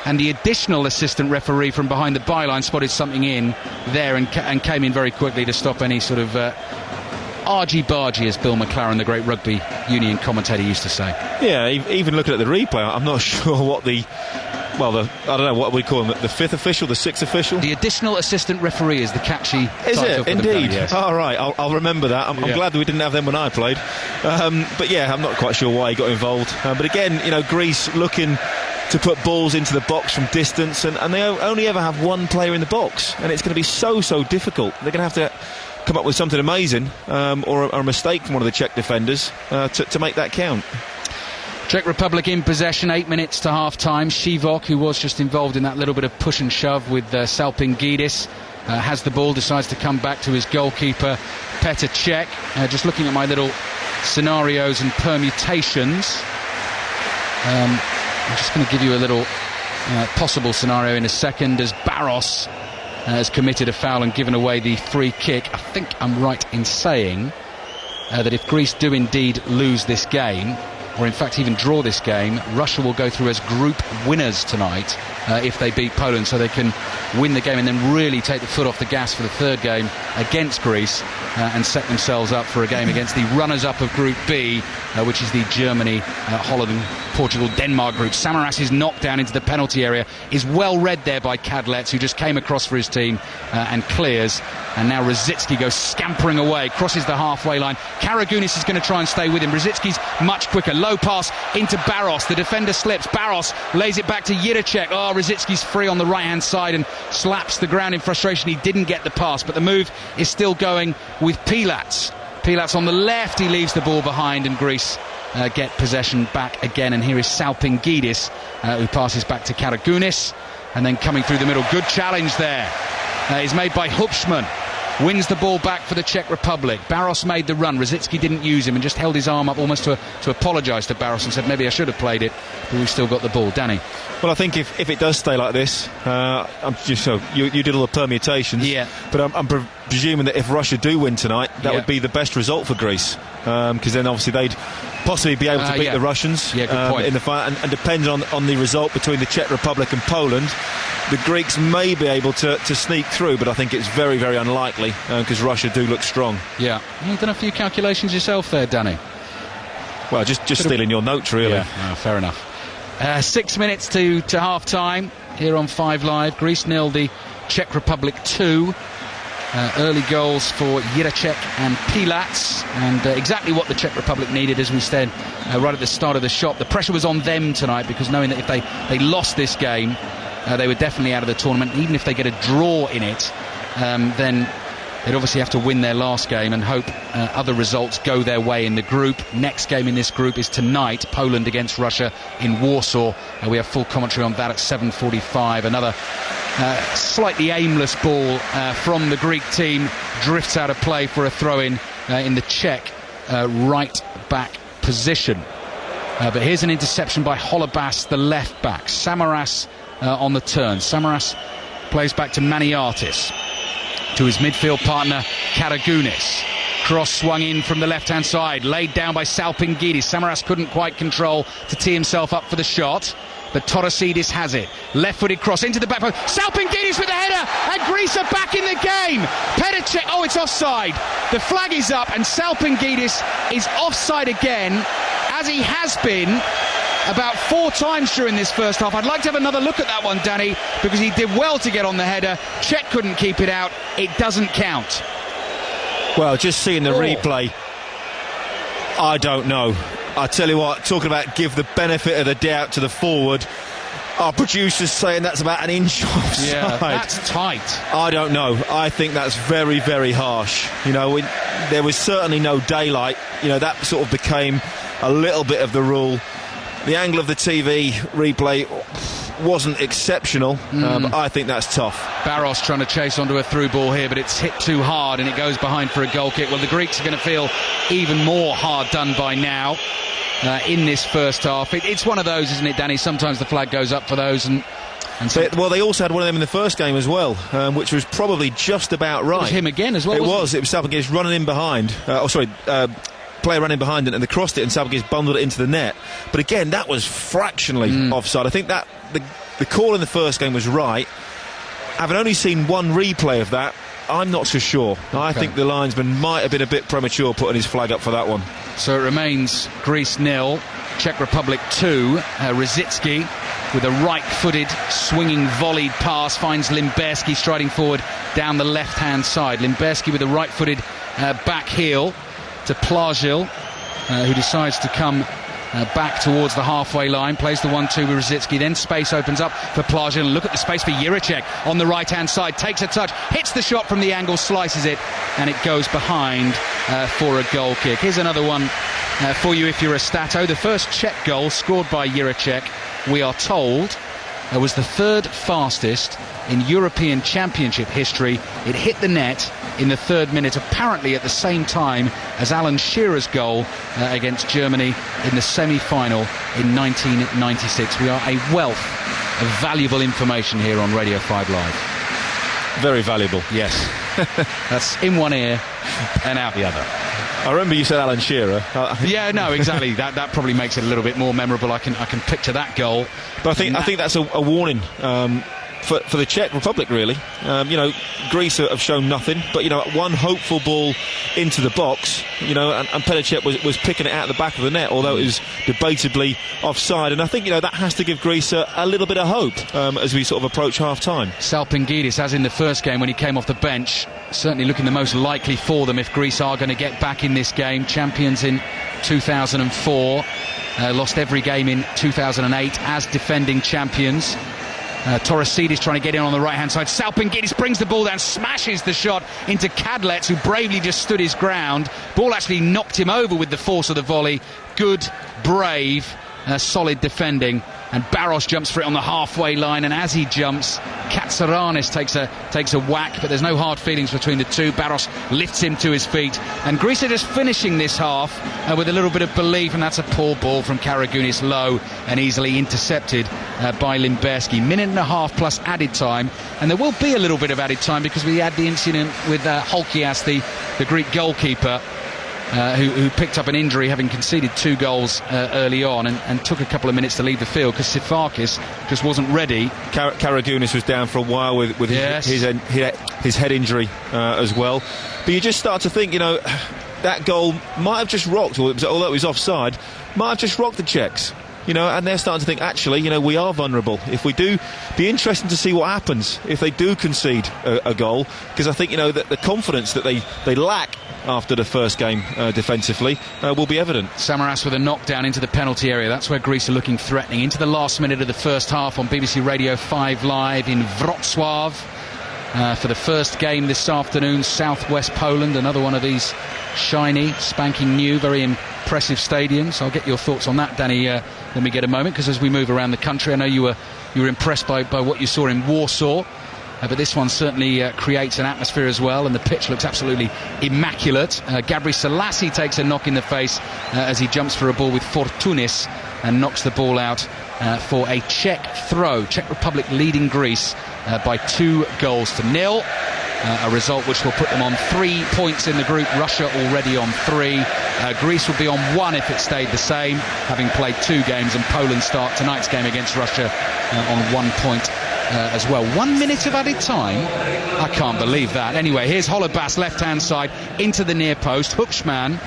and the additional assistant referee from behind the byline spotted something in there and came in very quickly to stop any sort of argy-bargy, as Bill McLaren, the great rugby union commentator, used to say. Yeah, even looking at the replay, I'm not sure what I don't know what we call him, the fifth official, the sixth official? The additional assistant referee is the catchy is title. Is it? Indeed. Yes. Oh, right, I'll remember that. I'm glad that we didn't have them when I played. But yeah, I'm not quite sure why he got involved. But again, Greece looking to put balls into the box from distance, and they only ever have one player in the box, and it's going to be so difficult. They're going to have to come up with something amazing, or a mistake from one of the Czech defenders to make that count. Czech Republic in possession, 8 minutes to half-time. Shivok, who was just involved in that little bit of push and shove with Salpingidis, has the ball, decides to come back to his goalkeeper, Petr Cech. Just looking at my little scenarios and permutations. I'm just going to give you a little possible scenario in a second, as Barros has committed a foul and given away the free kick. I think I'm right in saying that if Greece do indeed lose this game, or in fact even draw this game, Russia will go through as group winners tonight if they beat Poland, so they can win the game and then really take the foot off the gas for the third game against Greece and set themselves up for a game against the runners-up of Group B, which is the Germany, Holland, Portugal, Denmark group. Samaras' knockdown into the penalty area is well read there by Kadlec, who just came across for his team and clears. And now Rosicki goes scampering away, crosses the halfway line. Karagounis is going to try and stay with him. Rosicki's much quicker. Low pass into Barros. The defender slips. Barros lays it back to Jiricek. Oh, Rosicki's free on the right-hand side and slaps the ground in frustration. He didn't get the pass, but the move is still going with Pilac. Pilac on the left. He leaves the ball behind, and Greece get possession back again. And here is Salpingidis, who passes back to Karagounis. And then coming through the middle. Good challenge there. Is made by Hupschmann. Wins the ball back for the Czech Republic. Barros made the run. Rosicki didn't use him and just held his arm up almost to apologise to Barros and said, maybe I should have played it, but we've still got the ball. Danny? Well, I think if it does stay like this, I'm just so you did all the permutations, but I'm presuming that if Russia do win tonight, that would be the best result for Greece, because then obviously they'd possibly be able to beat the Russians in the fight, and depending on the result between the Czech Republic and Poland, the Greeks may be able to sneak through, but I think it's very, very unlikely because Russia do look strong. Yeah. You've done a few calculations yourself there, Danny. Well, just stealing your notes, really. Yeah, fair enough. 6 minutes to half-time here on 5 Live. Greece 0, the Czech Republic 2. Early goals for Jiricek and Pilac, and exactly what the Czech Republic needed, as we said right at the start of the shot. The pressure was on them tonight, because knowing that if they lost this game, they were definitely out of the tournament. Even if they get a draw in it, then they'd obviously have to win their last game and hope other results go their way in the group. Next game in this group is tonight, Poland against Russia in Warsaw. We have full commentary on that at 7:45. Another slightly aimless ball from the Greek team drifts out of play for a throw-in in the Czech right back position. But here's an interception by Holobas, the left back. Samaras on the turn. Samaras plays back to Maniatis, to his midfield partner Karagounis. Cross swung in from the left-hand side, laid down by Salpingidis. Samaras couldn't quite control to tee himself up for the shot, but Torosidis has it. Left-footed cross into the back post. Salpingidis with the header, and Greece are back in the game. Petr Cech, oh, it's offside. The flag is up, and Salpingidis is offside again, as he has been about 4 times during this first half. I'd like to have another look at that one, Danny, because he did well to get on the header. Cech couldn't keep it out. It doesn't count. Well, just seeing the replay, I don't know. I tell you what, talking about give the benefit of the doubt to the forward, Our producer's saying that's about an inch offside. Yeah, that's tight. I don't know. I think that's very, very harsh. You know, there was certainly no daylight. You know, that sort of became a little bit of the rule. The angle of the TV replay wasn't exceptional, but I think that's tough. Barros trying to chase onto a through ball here, but it's hit too hard and it goes behind for a goal kick. Well, the Greeks are going to feel even more hard done by now in this first half. It's one of those, isn't it, Danny? Sometimes the flag goes up for those, and they also had one of them in the first game as well, which was probably just about right. It was him again as well. It was Salpingidis running in behind. Player running behind it, and they crossed it, and Salpingidis bundled it into the net. But again, that was fractionally offside. I think that the call in the first game was right. Having only seen one replay of that, I'm not so sure. I think the linesman might have been a bit premature putting his flag up for that one. So it remains Greece 0, Czech Republic 2. Rosicki with a right-footed swinging volleyed pass finds Limberski striding forward down the left-hand side. Limberski with a right-footed back heel to Plagil, who decides to come back towards the halfway line, plays the 1-2 with Rosicki, then space opens up for Plagil, and look at the space for Jiricek on the right hand side, takes a touch, hits the shot from the angle, slices it, and it goes behind for a goal kick. Here's another one for you if you're a stato. The first Czech goal scored by Jiricek, we are told, was the third fastest in European Championship history. It hit the net in the 3rd minute, apparently at the same time as Alan Shearer's goal against Germany in the semi-final in 1996. We are a wealth of valuable information here on Radio 5 Live. Very valuable. Yes. That's in one ear and out the other. I remember you said Alan Shearer. Yeah, no, exactly. That probably makes it a little bit more memorable. I can picture that goal. But I think that's a warning for the Czech Republic, really. You know, Greece have shown nothing, but, you know, one hopeful ball into the box, you know, and Pelicek was picking it out the back of the net, although it was debatably offside. And I think, you know, that has to give Greece a little bit of hope as we sort of approach half-time. Salpingidis, as in the first game when he came off the bench, certainly looking the most likely for them if Greece are going to get back in this game. Champions in 2004, lost every game in 2008 as defending champions. Torosidis trying to get in on the right-hand side. Salpingidis brings the ball down, smashes the shot into Kadlec, who bravely just stood his ground. Ball actually knocked him over with the force of the volley. Good, brave, solid defending. And Barros jumps for it on the halfway line, and as he jumps, Katsaranis takes a whack, but there's no hard feelings between the two. Barros lifts him to his feet, and Greece are just finishing this half with a little bit of belief, and that's a poor ball from Karagounis, low and easily intercepted by Limberski. Minute and a half plus added time, and there will be a little bit of added time because we had the incident with Holkias, the Greek goalkeeper, who picked up an injury having conceded 2 goals early on and took a couple of minutes to leave the field because Sifakis just wasn't ready. Karagounis was down for a while with his head injury as well. But you just start to think, you know, that goal might have just rocked, although it was offside, might have just rocked the Czechs. You know, and they're starting to think, actually, you know, we are vulnerable. If we do, be interesting to see what happens if they do concede a goal, because I think, you know, that the confidence that they lack after the first game defensively will be evident. Samaras with a knockdown into the penalty area. That's where Greece are looking threatening. Into the last minute of the first half on BBC Radio 5 Live in Wrocław for the first game this afternoon. Southwest Poland, another one of these shiny, spanking new, very impressive stadiums. I'll get your thoughts on that, Danny, when we get a moment, because as we move around the country, I know you were impressed by what you saw in Warsaw. But this one certainly creates an atmosphere as well, and the pitch looks absolutely immaculate. Gabri Selassie takes a knock in the face as he jumps for a ball with Fortunis and knocks the ball out for a Czech throw. Czech Republic leading Greece by 2-0. A result which will put them on 3 points in the group. Russia already on 3. Greece will be on 1 if it stayed the same, having played 2 games, and Poland start tonight's game against Russia on 1 point as well. 1 minute of added time. I can't believe that. Anyway, here's Holobas, left-hand side, into the near post. Hukshman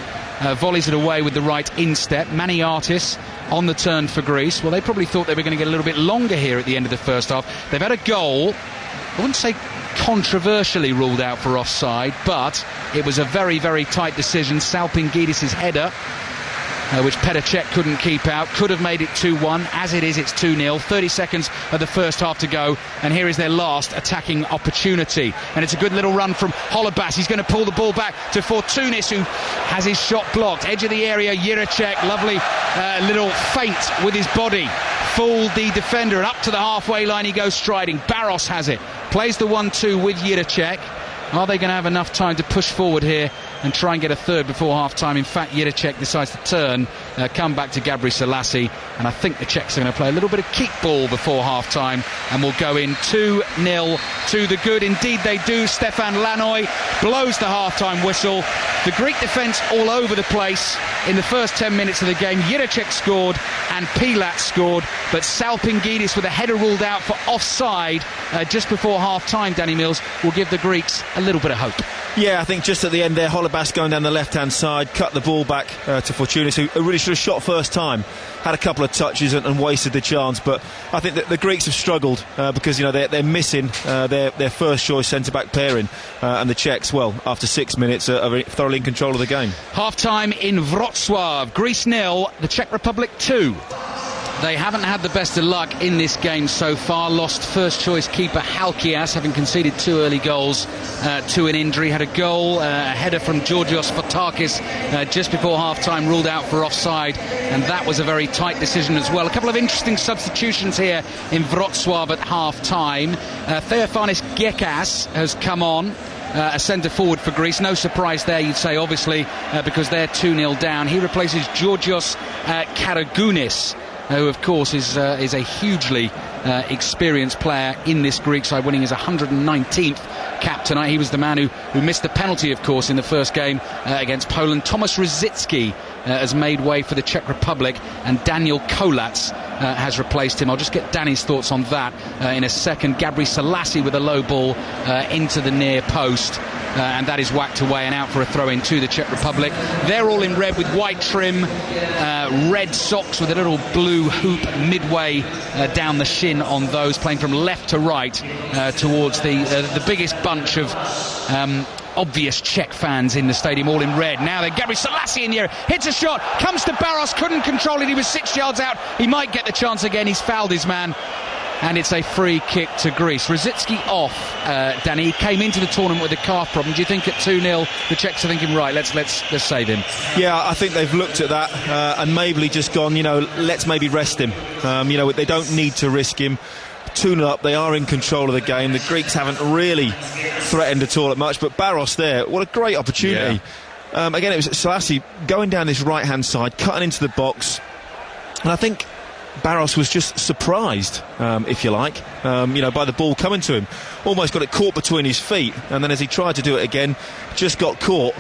volleys it away with the right instep. Maniatis on the turn for Greece. Well, they probably thought they were going to get a little bit longer here at the end of the first half. They've had a goal, I wouldn't say controversially ruled out for offside, but it was a very, very tight decision. Salpingidis' header which Petr Cech couldn't keep out. Could have made it 2-1. As it is, it's 2-0. 30 seconds of the first half to go, and here is their last attacking opportunity. And it's a good little run from Holebas. He's going to pull the ball back to Fortounis, who has his shot blocked. Edge of the area, Jiricek, lovely little feint with his body. Fooled the defender, and up to the halfway line he goes striding. Barros has it. Plays the 1-2 with Jiricek. Are they going to have enough time to push forward here and try and get a third before half-time? In fact, Jiricek decides to turn, come back to Gabri Selassie, and I think the Czechs are going to play a little bit of keep ball before half-time, and will go in 2-0 to the good. Indeed they do. Stefan Lanoy blows the half-time whistle. The Greek defence all over the place in the first 10 minutes of the game. Jiricek scored and Pilat scored, but Salpingidis, with a header ruled out for offside just before half-time, Danny Mills, will give the Greeks a little bit of hope. Yeah, I think just at the end there, Holebas going down the left-hand side, cut the ball back to Fortounis, who really should have shot first time. Had a couple of touches and wasted the chance, but I think that the Greeks have struggled because, you know, they're missing their first choice centre-back pairing, and the Czechs, well, after 6 minutes, are thoroughly in control of the game. Half-time in Wrocław. Greece 0, the Czech Republic 2. They haven't had the best of luck in this game so far. Lost first choice keeper Halkias, having conceded 2 early goals to an injury. Had a goal, a header from Georgios Fotakis just before half-time, ruled out for offside, and that was a very tight decision as well. A couple of interesting substitutions here in Wrocław at half-time. Theophanis Gekas has come on, a centre forward for Greece. No surprise there, you'd say, obviously, because they're 2-0 down. He replaces Georgios Karagounis, who of course is a hugely experienced player in this Greek side, winning his 119th cap tonight. He was the man who missed the penalty, of course, in the first game against Poland. Tomasz Rzycki has made way for the Czech Republic, and Daniel Kolats has replaced him. I'll just get Danny's thoughts on that in a second. Gabri Selassie with a low ball into the near post, and that is whacked away and out for a throw-in to the Czech Republic. They're all in red with white trim, red socks with a little blue hoop midway down the shin on those, playing from left to right towards the biggest bunch of obvious Czech fans in the stadium, all in red. Now then, Gabri Selassie in the air, hits a shot, comes to Barros, couldn't control it, he was 6 yards out. He might get the chance again, he's fouled his man, and it's a free kick to Greece. Rzycki off, Danny. He came into the tournament with a calf problem. Do you think at 2-0 the Czechs are thinking, right, let's save him? Yeah, I think they've looked at that and maybe just gone, you know, let's maybe rest him. You know, they don't need to risk him. 2-0 up, they are in control of the game. The Greeks haven't really threatened at all much, but Barros there, what a great opportunity. Yeah. Again, it was Selassie going down this right-hand side, cutting into the box, and I think Barros was just surprised, if you like, you know, by the ball coming to him. Almost got it caught between his feet, and then as he tried to do it again, just got caught,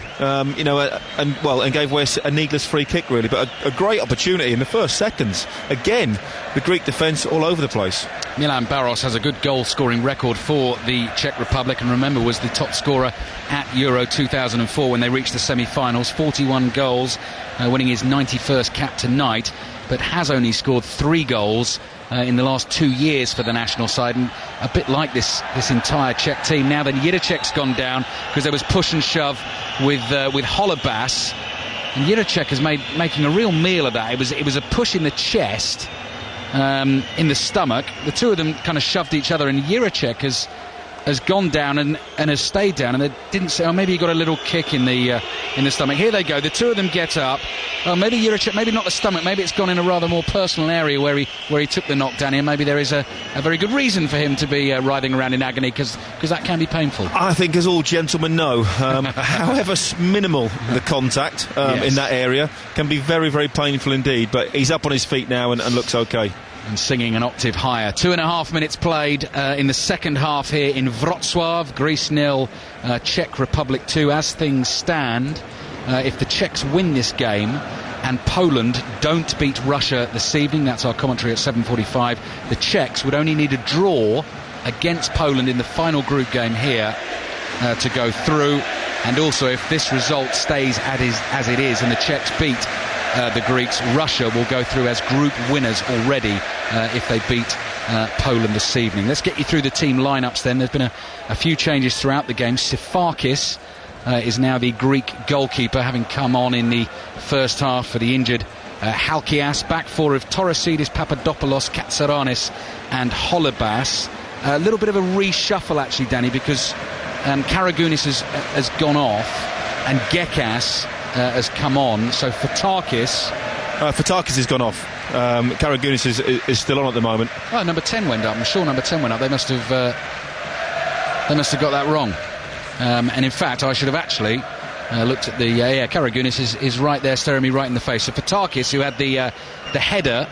you know, and gave away a needless free kick, really. But a great opportunity in the first seconds. Again, the Greek defence all over the place. Milan Barros has a good goal-scoring record for the Czech Republic, and remember, was the top scorer at Euro 2004 when they reached the semi-finals. 41 goals, winning his 91st cap tonight, but has only scored 3 goals in the last 2 years for the national side, and a bit like this entire Czech team. Now then, Jiricek's gone down because there was push and shove with Holebas, and Jiricek is making a real meal of that. It was a push in the chest, in the stomach. The two of them kind of shoved each other, and Jiricek has gone down and has stayed down, and they didn't say, oh, maybe he got a little kick in the stomach. Here they go, the two of them get up. Oh, maybe Jiricek, maybe not the stomach, maybe it's gone in a rather more personal area where he took the knockdown here. Maybe there is a very good reason for him to be writhing around in agony, because that can be painful. I think, as all gentlemen know, however minimal the contact in that area can be very, very painful indeed, but he's up on his feet now and looks okay. And singing an octave higher. 2.5 minutes played in the second half here in Wrocław. Greece 0, Czech Republic 2. As things stand, if the Czechs win this game and Poland don't beat Russia this evening, that's our commentary at 7:45, the Czechs would only need a draw against Poland in the final group game here to go through. And also, if this result stays as it is and the Czechs beat the Greeks, Russia will go through as group winners already if they beat Poland this evening. Let's get you through the team lineups then. There's been a few changes throughout the game. Sifakis is now the Greek goalkeeper, having come on in the first half for the injured Halkias, back four of Torosidis, Papadopoulos, Katsaranis and Holebas. A little bit of a reshuffle actually, Danny, because Karagounis has gone off and Gekas has come on. So Fotakis has gone off. Karagounis is still on at the moment. Oh, number 10 went up. I'm sure number 10 went up. They must have got that wrong. And in fact, I should have actually looked at the Karagounis is right there, staring me right in the face. So Fotakis, who had the header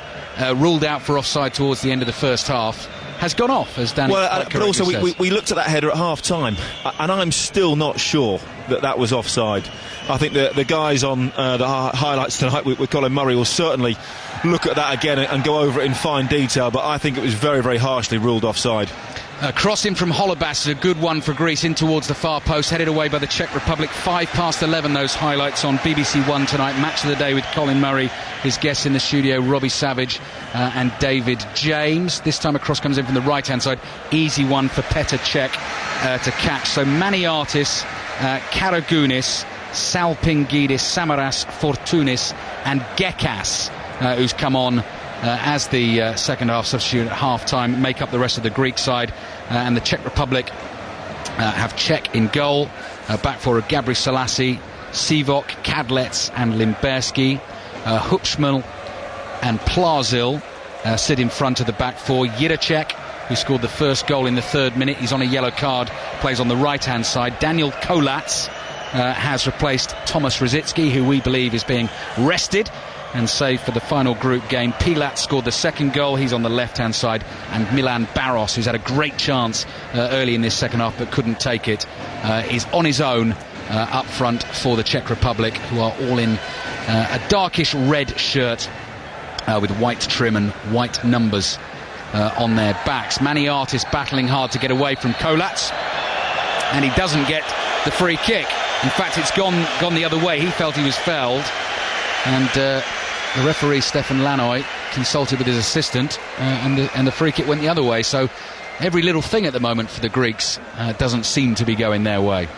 ruled out for offside towards the end of the first half, has gone off, as Danny but also we looked at that header at half time, and I'm still not sure that was offside. I think the guys on the highlights tonight with Colin Murray will certainly look at that again and go over it in fine detail, but I think it was very, very harshly ruled offside. Crossing from Holebas is a good one for Greece in towards the far post, headed away by the Czech Republic. 11:05 those highlights on BBC One tonight. Match of the day with Colin Murray, his guests in the studio, Robbie Savage and David James. This time a cross comes in from the right hand side. Easy one for Petr Cech to catch. So Maniatis, Karagounis, Salpingidis, Samaras, Fortounis and Gekas, who's come on as the second half substitute at half-time, make up the rest of the Greek side. And the Czech Republic have Cech in goal, back four of Gabri Selassie, Sivok, Kadlec and Limberski. Hupschmal and Plazil sit in front of the back four. Jiracek, who scored the first goal in the 3rd minute, he's on a yellow card, plays on the right-hand side. Daniel Kolatz has replaced Thomas Rosicki, who we believe is being rested and saved for the final group game. Pilat scored the second goal, he's on the left-hand side. And Milan Baros, who's had a great chance early in this second half but couldn't take it, is on his own up front for the Czech Republic, who are all in a darkish red shirt with white trim and white numbers on their backs. Maniatis battling hard to get away from Kolatz, and he doesn't get the free kick. In fact, it's gone the other way. He felt he was fouled, and the referee Stefan Lanoy consulted with his assistant, and the free kick went the other way. So every little thing at the moment for the Greeks doesn't seem to be going their way.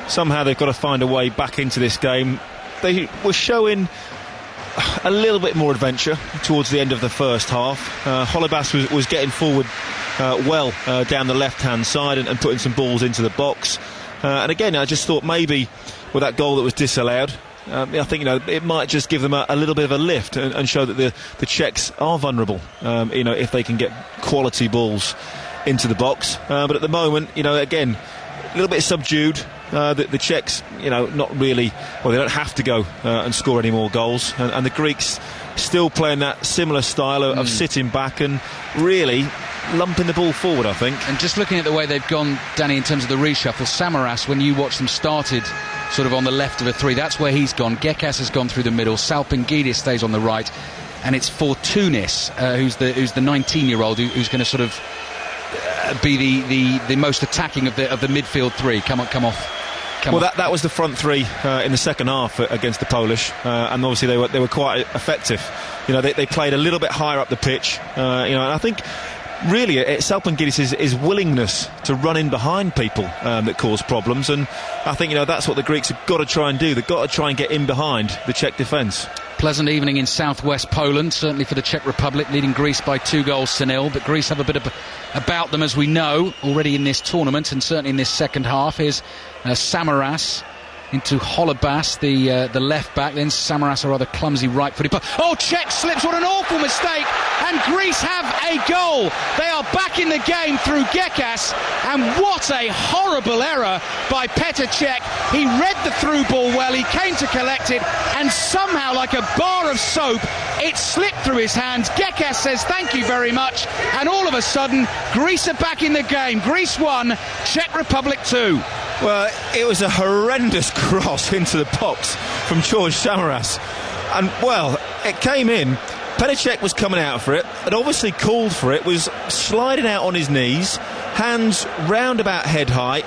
Somehow they've got to find a way back into this game. They were showing a little bit more adventure towards the end of the first half. Holebas was getting forward well down the left-hand side and putting some balls into the box. And again, I just thought maybe with that goal that was disallowed, I think it might just give them a little bit of a lift and show that the Czechs are vulnerable. If they can get quality balls into the box. But at the moment, again, a little bit subdued. The Czechs, not really. Well, they don't have to go and score any more goals, and the Greeks still playing that similar style of sitting back and really lumping the ball forward, I think. And just looking at the way they've gone, Danny, in terms of the reshuffle, Samaras, when you watch them, started sort of on the left of a three. That's where he's gone. Gekas has gone through the middle. Salpingidis stays on the right, and it's Fortounis, who's the 19-year-old who's going to sort of be the most attacking of the midfield three. Come off. That was the front three in the second half against the Polish, and obviously they were quite effective. They played a little bit higher up the pitch, and I think really Salpingidis' willingness to run in behind people that cause problems, and I think that's what the Greeks have got to try and do. They've got to try and get in behind the Czech defence. Pleasant evening in southwest Poland, certainly for the Czech Republic, leading Greece by 2-0. But Greece have a bit about them, as we know, already in this tournament, and certainly in this second half. Here's Samaras into Holebas, the left back. Then Samaras, a rather clumsy right-footed. Czech slips, what an awful mistake, and Greece have a goal. They are back in the game through Gekas, and what a horrible error by Petr Cech. He read the through ball well, he came to collect it, and somehow, like a bar of soap, it slipped through his hands. Gekas says thank you very much, and all of a sudden Greece are back in the game. Greece 1, Czech Republic 2. Well, it was a horrendous cross into the box from George Samaras, and it came in. Petr Cech was coming out for it, had obviously called for it, was sliding out on his knees, hands round about head height,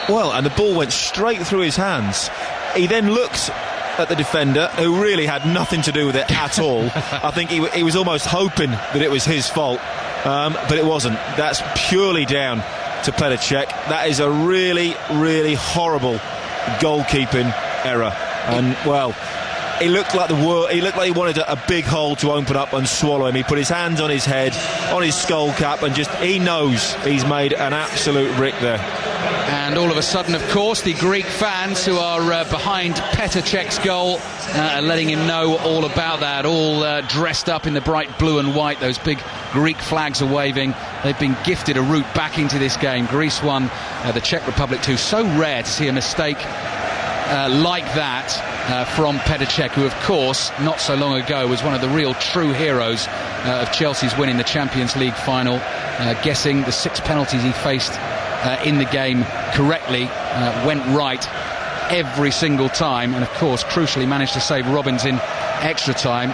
and the ball went straight through his hands. He then looked at the defender, who really had nothing to do with it at all. I think he was almost hoping that it was his fault, but it wasn't. That's purely down to Petr Cech. That is a really, really horrible goalkeeping error, and he looked like he looked like he wanted a big hole to open up and swallow him. He put his hands on his head, on his skull cap, and he knows he's made an absolute rick there. And all of a sudden, of course, the Greek fans who are behind Petr Cech's goal are letting him know all about that, all dressed up in the bright blue and white. Those big Greek flags are waving. They've been gifted a route back into this game. Greece 1, the Czech Republic 2. So rare to see a mistake like that from Petr Cech, who, of course, not so long ago was one of the real true heroes of Chelsea's win in the Champions League final, guessing the 6 penalties he faced in the game correctly, went right every single time, and of course crucially managed to save Robbins in extra time,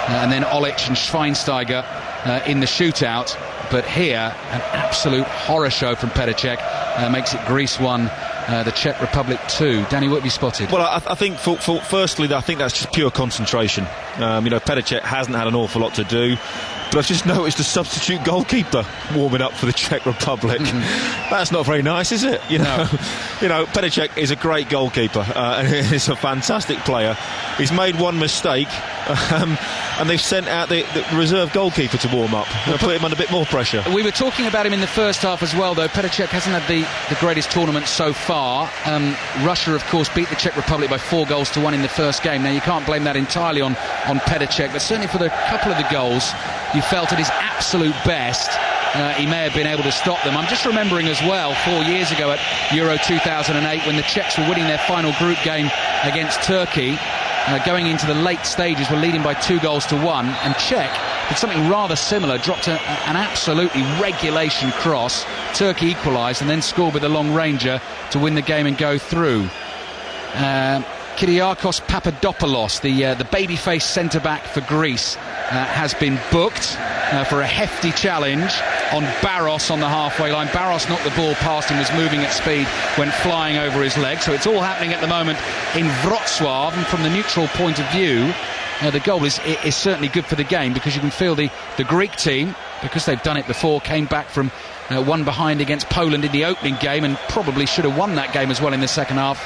and then Olic and Schweinsteiger in the shootout. But here an absolute horror show from Petr Cech makes it Greece 1, the Czech Republic 2. Danny, what have you spotted? Well, I think firstly, I think that's just pure concentration. Petr Cech hasn't had an awful lot to do, but I've just noticed the substitute goalkeeper warming up for the Czech Republic. That's not very nice, is it? No. Petr Cech is a great goalkeeper, and he's a fantastic player. He's made one mistake, and they've sent out the reserve goalkeeper to warm up. They'll put him under a bit more pressure. We were talking about him in the first half as well, though. Petr Cech hasn't had the greatest tournament so far. Russia, of course, beat the Czech Republic by 4-1 in the first game. Now, you can't blame that entirely on Petr Cech, but certainly for the couple of the goals, you felt at his absolute best he may have been able to stop them. I'm just remembering as well 4 years ago at Euro 2008 when the Czechs were winning their final group game against Turkey, going into the late stages, were leading by 2-1, and Czech did something rather similar, dropped an absolutely regulation cross. Turkey equalised and then scored with a long ranger to win the game and go through. Kyriakos Papadopoulos, the baby-faced centre-back for Greece, has been booked for a hefty challenge on Barros on the halfway line. Barros knocked the ball past him, was moving at speed, went flying over his leg. So it's all happening at the moment in Wrocław, and from the neutral point of view, the goal is certainly good for the game, because you can feel the Greek team, because they've done it before, came back from one behind against Poland in the opening game and probably should have won that game as well in the second half.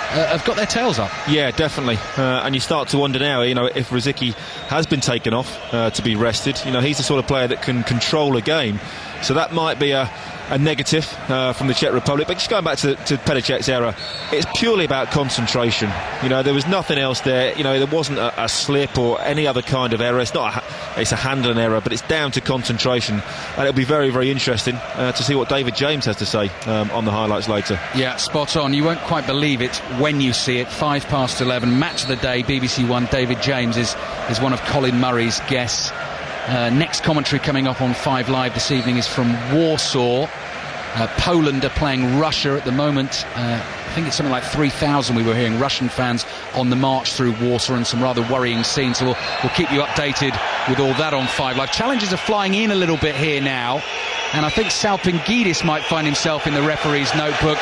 Have got their tails up. Yeah, definitely. And you start to wonder now, if Rosicky has been taken off to be rested. He's the sort of player that can control a game. So that might be a negative from the Czech Republic. But just going back to Petr Cech's error, it's purely about concentration. There was nothing else there. There wasn't a slip or any other kind of error. It's a handling error, but it's down to concentration. And it'll be very, very interesting to see what David James has to say on the highlights later. Yeah, spot on. You won't quite believe it when you see it. 11:05, match of the day, BBC One. David James is one of Colin Murray's guests. Next commentary coming up on 5 Live this evening is from Warsaw. Poland are playing Russia at the moment. I think it's something like 3,000 we were hearing Russian fans on the march through Warsaw, and some rather worrying scenes. So we'll keep you updated with all that on 5 Live. Challenges are flying in a little bit here now, and I think Salpingidis might find himself in the referee's notebook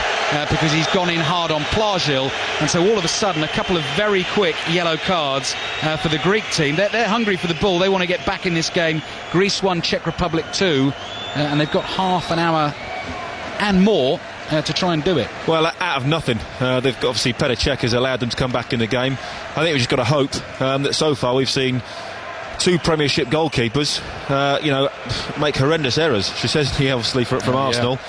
because he's gone in hard on Plagil, and so all of a sudden a couple of very quick yellow cards for the Greek team. They're hungry for the ball. They want to get back in this game. Greece 1, Czech Republic 2, and they've got half an hour and more to try and do it. Well, out of nothing, they've got, obviously Petr Cech has allowed them to come back in the game. I think we've just got to hope that so far we've seen 2 Premiership goalkeepers make horrendous errors. Szczesny obviously from Arsenal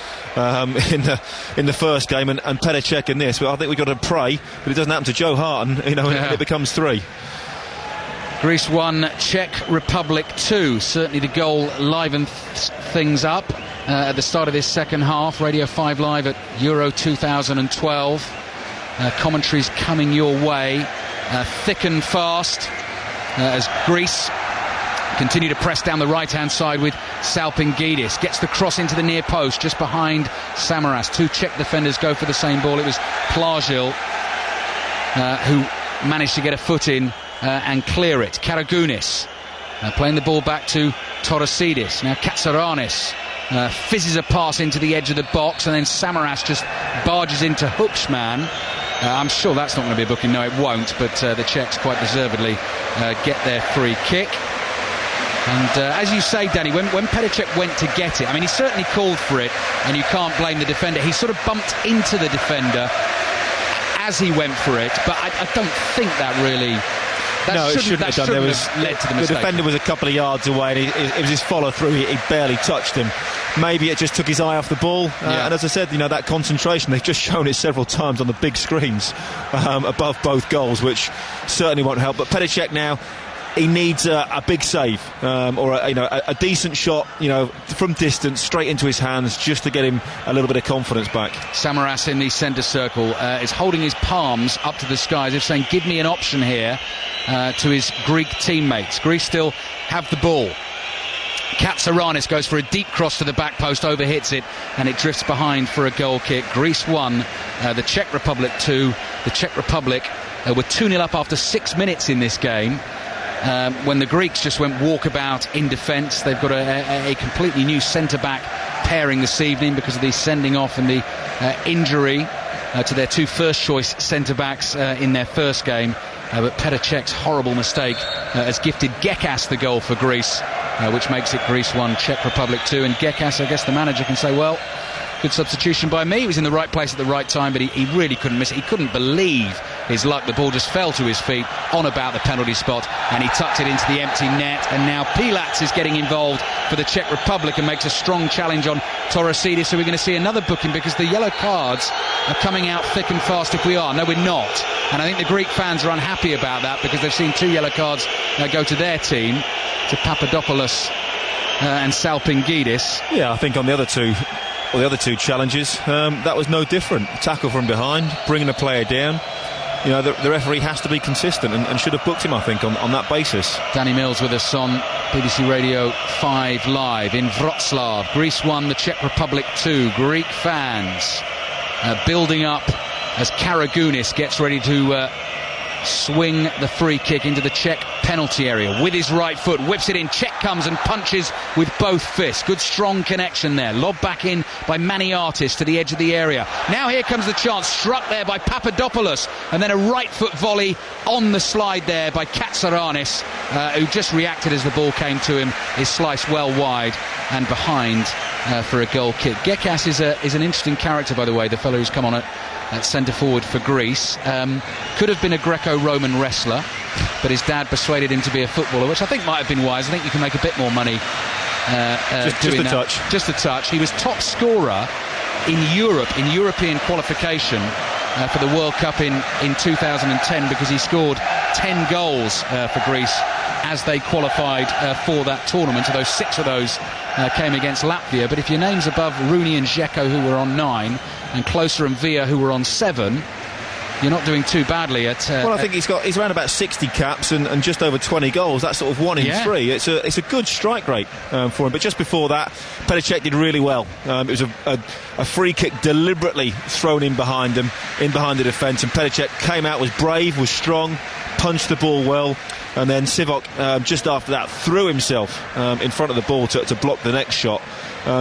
in the first game, and Petr Cech in this. But I think we've got to pray that it doesn't happen to Joe Harton, and it becomes 3. Greece 1, Czech Republic 2. Certainly the goal livened things up at the start of this second half. Radio 5 Live at Euro 2012. Commentaries coming your way thick and fast as Greece continue to press down the right-hand side with Salpingidis. Gets the cross into the near post just behind Samaras. 2 Czech defenders go for the same ball. It was Plagil who managed to get a foot in and clear it. Karagounis playing the ball back to Torosidis. Now Katsaranis fizzes a pass into the edge of the box, and then Samaras just barges into Hukšman. I'm sure that's not going to be a booking. No, it won't, but the Czechs quite deservedly get their free kick. And as you say, Danny, when Petr Cech went to get it, I mean, he certainly called for it, and you can't blame the defender. He sort of bumped into the defender as he went for it, but I don't think that really it shouldn't have done. Have led to the mistake. The defender was a couple of yards away, and it was his follow-through. He barely touched him. Maybe it just took his eye off the ball. And as I said, that concentration, they've just shown it several times on the big screens above both goals, which certainly won't help. But Petr Cech now, he needs a big save or a decent shot, from distance straight into his hands, just to get him a little bit of confidence back. Samaras in the centre circle is holding his palms up to the sky as if saying, give me an option here, to his Greek teammates. Greece still have the ball. Katsaranis goes for a deep cross to the back post, overhits it, and it drifts behind for a goal kick. Greece 1, the Czech Republic 2. The Czech Republic were 2-0 up after 6 minutes in this game, when the Greeks just went walkabout in defence. They've got a completely new centre-back pairing this evening because of the sending off and the injury to their 2 first-choice centre-backs in their first game. But Petr Cech's horrible mistake has gifted Gekas the goal for Greece, which makes it Greece 1, Czech Republic 2. And Gekas, I guess the manager can say, well, good substitution by me. He was in the right place at the right time, but he really couldn't miss it. He couldn't believe his luck. The ball just fell to his feet on about the penalty spot, and he tucked it into the empty net. And now Pilac is getting involved for the Czech Republic and makes a strong challenge on Torosidis. So we're going to see another booking, because the yellow cards are coming out thick and fast if we are. No, we're not. And I think the Greek fans are unhappy about that, because they've seen 2 yellow cards go to their team, to Papadopoulos and Salpingidis. Yeah, I think on the other two challenges, that was no different. Tackle from behind, bringing a player down. The referee has to be consistent and should have booked him, I think, on that basis. Danny Mills with us on BBC Radio 5 Live in Wroclaw. Greece 1, the Czech Republic 2. Greek fans building up as Karagounis gets ready to swing the free kick into the Czech penalty area with his right foot, whips it in. Czech comes and punches with both fists. Good strong connection there. Lob back in by Maniatis to the edge of the area. Now here comes the chance, struck there by Papadopoulos, and then a right foot volley on the slide there by Katsaranis, who just reacted as the ball came to him. Is sliced well wide and behind for a goal kick. Gekas is an interesting character, by the way, the fellow who's come on at centre forward for Greece. Could have been a Greco-Roman wrestler, but his dad persuaded him to be a footballer, which I think might have been wise. I think you can make a bit more money doing that. Just a touch. He was top scorer in Europe, in European qualification for the World Cup in 2010, because he scored 10 goals for Greece as they qualified for that tournament, although 6 of those came against Latvia. But if your name's above Rooney and Dzeko, who were on 9, and Klose and Villa, who were on 7, you're not doing too badly at... well, I think he's around about 60 caps and just over 20 goals. That's sort of 1 in 3. It's a good strike rate for him. But just before that, Petr Cech did really well. It was a free kick deliberately thrown in behind him, in behind the defence, and Petr Cech came out, was brave, was strong, punched the ball well, and then Sivok just after that threw himself in front of the ball to block the next shot.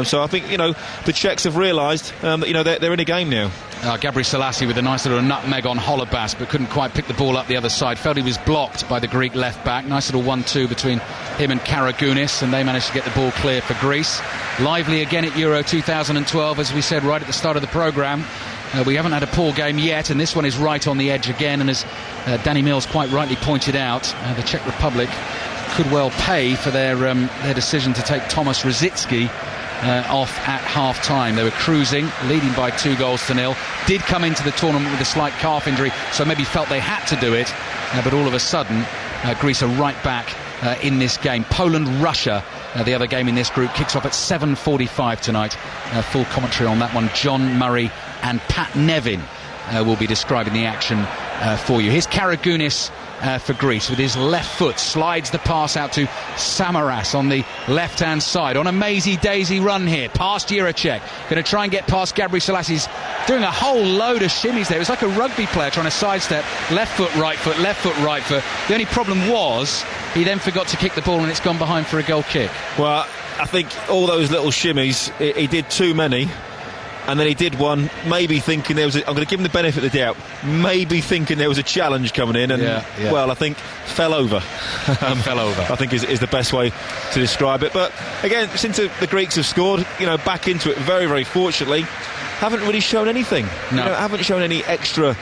So I think the Czechs have realised that they're in a game now. Gabri Selassie with a nice little nutmeg on Holobas, but couldn't quite pick the ball up the other side. Felt he was blocked by the Greek left back. Nice little 1-2 between him and Karagounis, and they managed to get the ball clear for Greece. Lively again at Euro 2012, as we said right at the start of the programme. We haven't had a poor game yet, and this one is right on the edge again. And as Danny Mills quite rightly pointed out, the Czech Republic could well pay for their decision to take Tomas Rosicky off at half-time. They were cruising, leading by 2-0. Did come into the tournament with a slight calf injury, so maybe felt they had to do it. But all of a sudden, Greece are right back in this game. Poland-Russia, the other game in this group, kicks off at 7:45 tonight. Full commentary on that one. John Murray and Pat Nevin will be describing the action for you. Here's Karagounis for Greece with his left foot, slides the pass out to Samaras on the left-hand side on a mazy-daisy run here, past Jiricek, going to try and get past Gabri Selassie. He's doing a whole load of shimmies there. It was like a rugby player trying to sidestep, left foot, right foot, left foot, right foot. The only problem was he then forgot to kick the ball, and it's gone behind for a goal kick. Well, I think all those little shimmies, he did too many. And then he did one, maybe thinking there was I'm going to give him the benefit of the doubt, maybe thinking there was a challenge coming in, and well, I think fell over. Fell over, I think is the best way to describe it. But again, since the Greeks have scored, back into it very, very fortunately, haven't really shown anything. No. Haven't shown any extra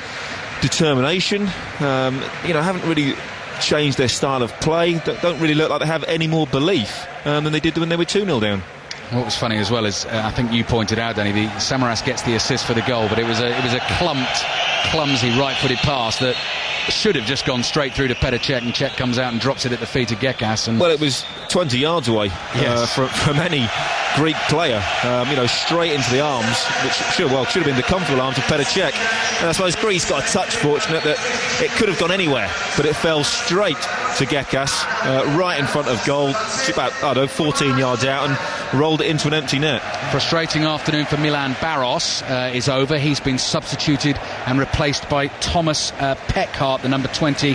determination. Haven't really changed their style of play. Don't really look like they have any more belief than they did when they were 2-0 down. What was funny as well is, I think you pointed out, Danny, Samaras gets the assist for the goal, but it was a clumsy right-footed pass that should have just gone straight through to Petr Cech, and Cech comes out and drops it at the feet of Gekas. And well, it was 20 yards away from any Greek player, straight into the arms, which should have been the comfortable arms of Petr Cech. And I suppose Greece got a touch fortunate that it could have gone anywhere, but it fell straight to Gekas, right in front of goal, about 14 yards out, and rolled it into an empty net. Frustrating afternoon for Milan Barros is over. He's been substituted and replaced by Thomas Peckhardt, the number 20,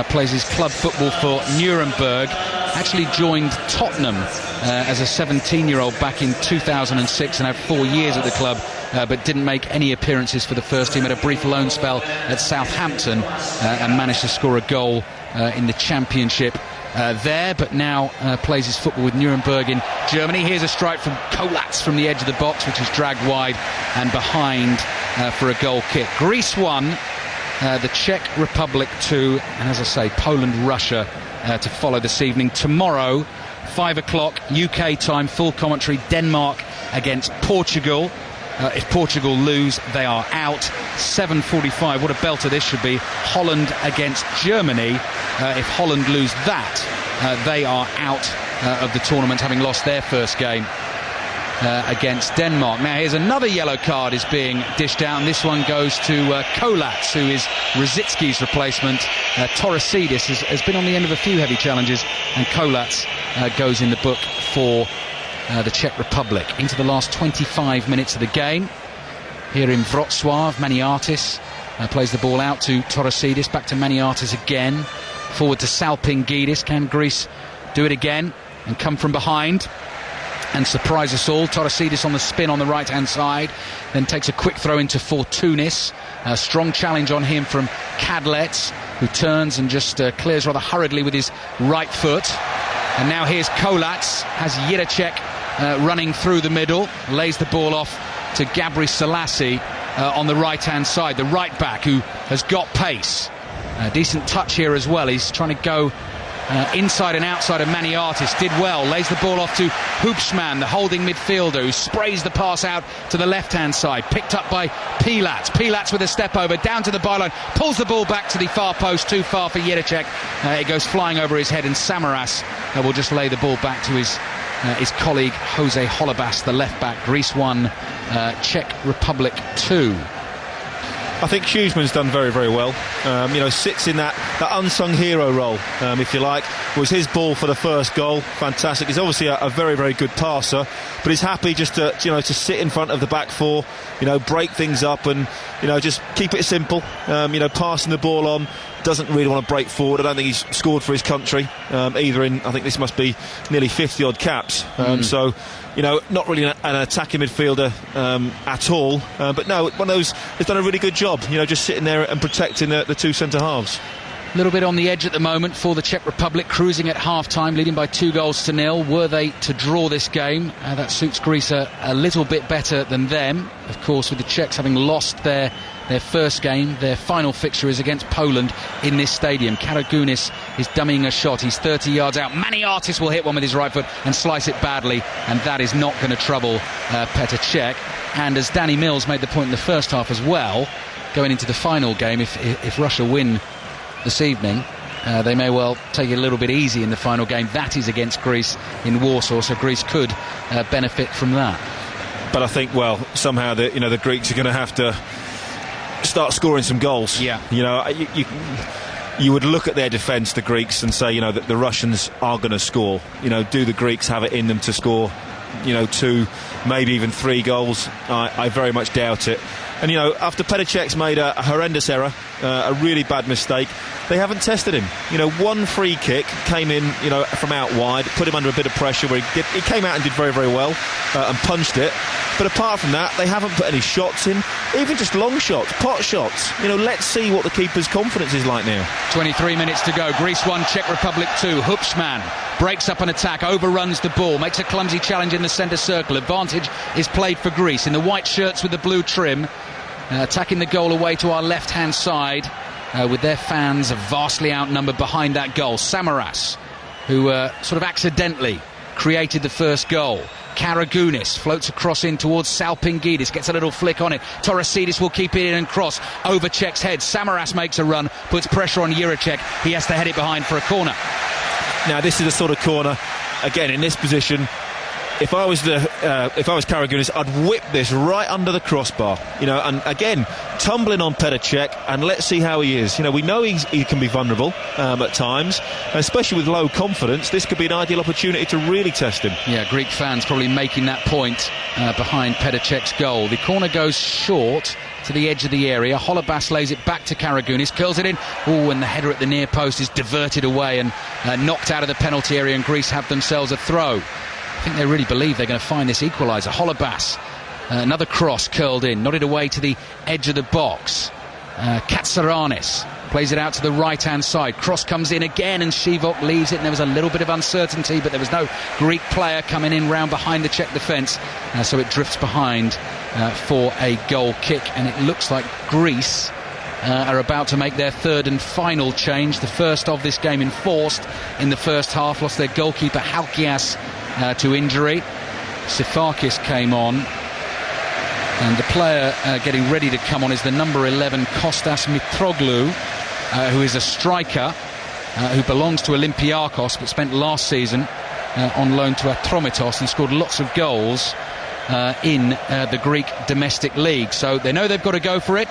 plays his club football for Nuremberg. Actually joined Tottenham as a 17-year-old back in 2006 and had 4 years at the club, but didn't make any appearances for the first team. Had a brief loan spell at Southampton and managed to score a goal in the Championship there, but now plays his football with Nuremberg in Germany. Here's a strike from Kolatz from the edge of the box, which is dragged wide and behind for a goal kick. Greece 1, the Czech Republic 2, and as I say, Poland-Russia to follow this evening. Tomorrow, 5 o'clock UK time, full commentary, Denmark against Portugal. If Portugal lose, they are out. 7:45, what a belter this should be. Holland against Germany. If Holland lose that, they are out of the tournament, having lost their first game against Denmark. Now here's another yellow card is being dished out, and this one goes to Kolatz, who is Rosicki's replacement. Torosidis has been on the end of a few heavy challenges, and Kolatz goes in the book for the Czech Republic. Into the last 25 minutes of the game here in Wrocław. Maniatis plays the ball out to Torosidis, back to Maniatis again, forward to Salpingidis. Can Greece do it again and come from behind and surprise us all? Torosidis on the spin on the right hand side, then takes a quick throw into Fortounis. A strong challenge on him from Kadlec, who turns and just clears rather hurriedly with his right foot. And now here's Kolatz, has Jiracek running through the middle, lays the ball off to Gabri Selassie on the right hand side, the right back who has got pace. Decent touch here as well. He's trying to go inside and outside of Maniatis. Did well, lays the ball off to Hoopsman, the holding midfielder, who sprays the pass out to the left hand side, picked up by Pilatz with a step over down to the byline, pulls the ball back to the far post, too far for Jiracek. It goes flying over his head, and Samaras will just lay the ball back to his colleague Jose Holebas, the left back. Greece 1, Czech Republic 2. I think Hughesman's done very, very well. Sits in that unsung hero role, if you like. It was his ball for the first goal. Fantastic. He's obviously a very, very good passer, but he's happy just to sit in front of the back four, break things up and, just keep it simple. Passing the ball on. Doesn't really want to break forward. I don't think he's scored for his country either. I think this must be nearly 50 odd caps. So, not really an attacking midfielder at all. But no, one of those has done a really good job. Just sitting there and protecting the two centre halves. A little bit on the edge at the moment for the Czech Republic, cruising at half-time, leading by 2-0. Were they to draw this game, that suits Greece a little bit better than them. Of course, with the Czechs having lost their first game, their final fixture is against Poland in this stadium. Karagounis is dummying a shot. He's 30 yards out. Maniatis will hit one with his right foot and slice it badly, and that is not going to trouble Petr Cech. And as Danny Mills made the point in the first half as well, going into the final game, if Russia win this evening, they may well take it a little bit easy in the final game. That is against Greece in Warsaw, so Greece could benefit from that. But I think, somehow the Greeks are going to have to start scoring some goals. Yeah. You would look at their defence, the Greeks, and say, that the Russians are going to score. Do the Greeks have it in them to score, 2, maybe even 3 goals? I very much doubt it. And, after Petr Cech's made a horrendous error, a really bad mistake, they haven't tested him. One free kick came in, from out wide, put him under a bit of pressure where he came out and did very, very well and punched it. But apart from that, they haven't put any shots in, even just long shots, pot shots. Let's see what the keeper's confidence is like now. 23 minutes to go. Greece 1, Czech Republic 2. Hoopsman breaks up an attack, overruns the ball, makes a clumsy challenge in the centre circle. Advantage is played for Greece in the white shirts with the blue trim. Attacking the goal away to our left-hand side with their fans vastly outnumbered behind that goal. Samaras, who sort of accidentally created the first goal. Karagounis floats across in towards Salpingidis, gets a little flick on it. Torosidis will keep it in and cross over Czech's head. Samaras makes a run, puts pressure on Juracek. He has to head it behind for a corner. Now this is the sort of corner, again in this position, if I was Karagounis, I'd whip this right under the crossbar, and again tumbling on Petr Cech, and let's see how he is. We know he can be vulnerable at times, especially with low confidence. This could be an ideal opportunity to really test him. Yeah, Greek fans probably making that point behind Petr Cech's goal. The corner goes short to the edge of the area. Holebas lays it back to Karagounis, curls it in. And the header at the near post is diverted away and knocked out of the penalty area, and Greece have themselves a throw. I think they really believe they're going to find this equaliser. Holebas, another cross curled in, nodded away to the edge of the box. Katsaranis plays it out to the right-hand side. Cross comes in again, and Shivok leaves it, and there was a little bit of uncertainty, but there was no Greek player coming in round behind the Czech defence, so it drifts behind for a goal kick, and it looks like Greece are about to make their third and final change, the first of this game enforced in the first half. Lost their goalkeeper Halkias to injury. Sifakis came on, and the player getting ready to come on is the number 11 Kostas Mitroglou, who is a striker who belongs to Olympiakos but spent last season on loan to Atromitos and scored lots of goals in the Greek domestic league. So they know they've got to go for it,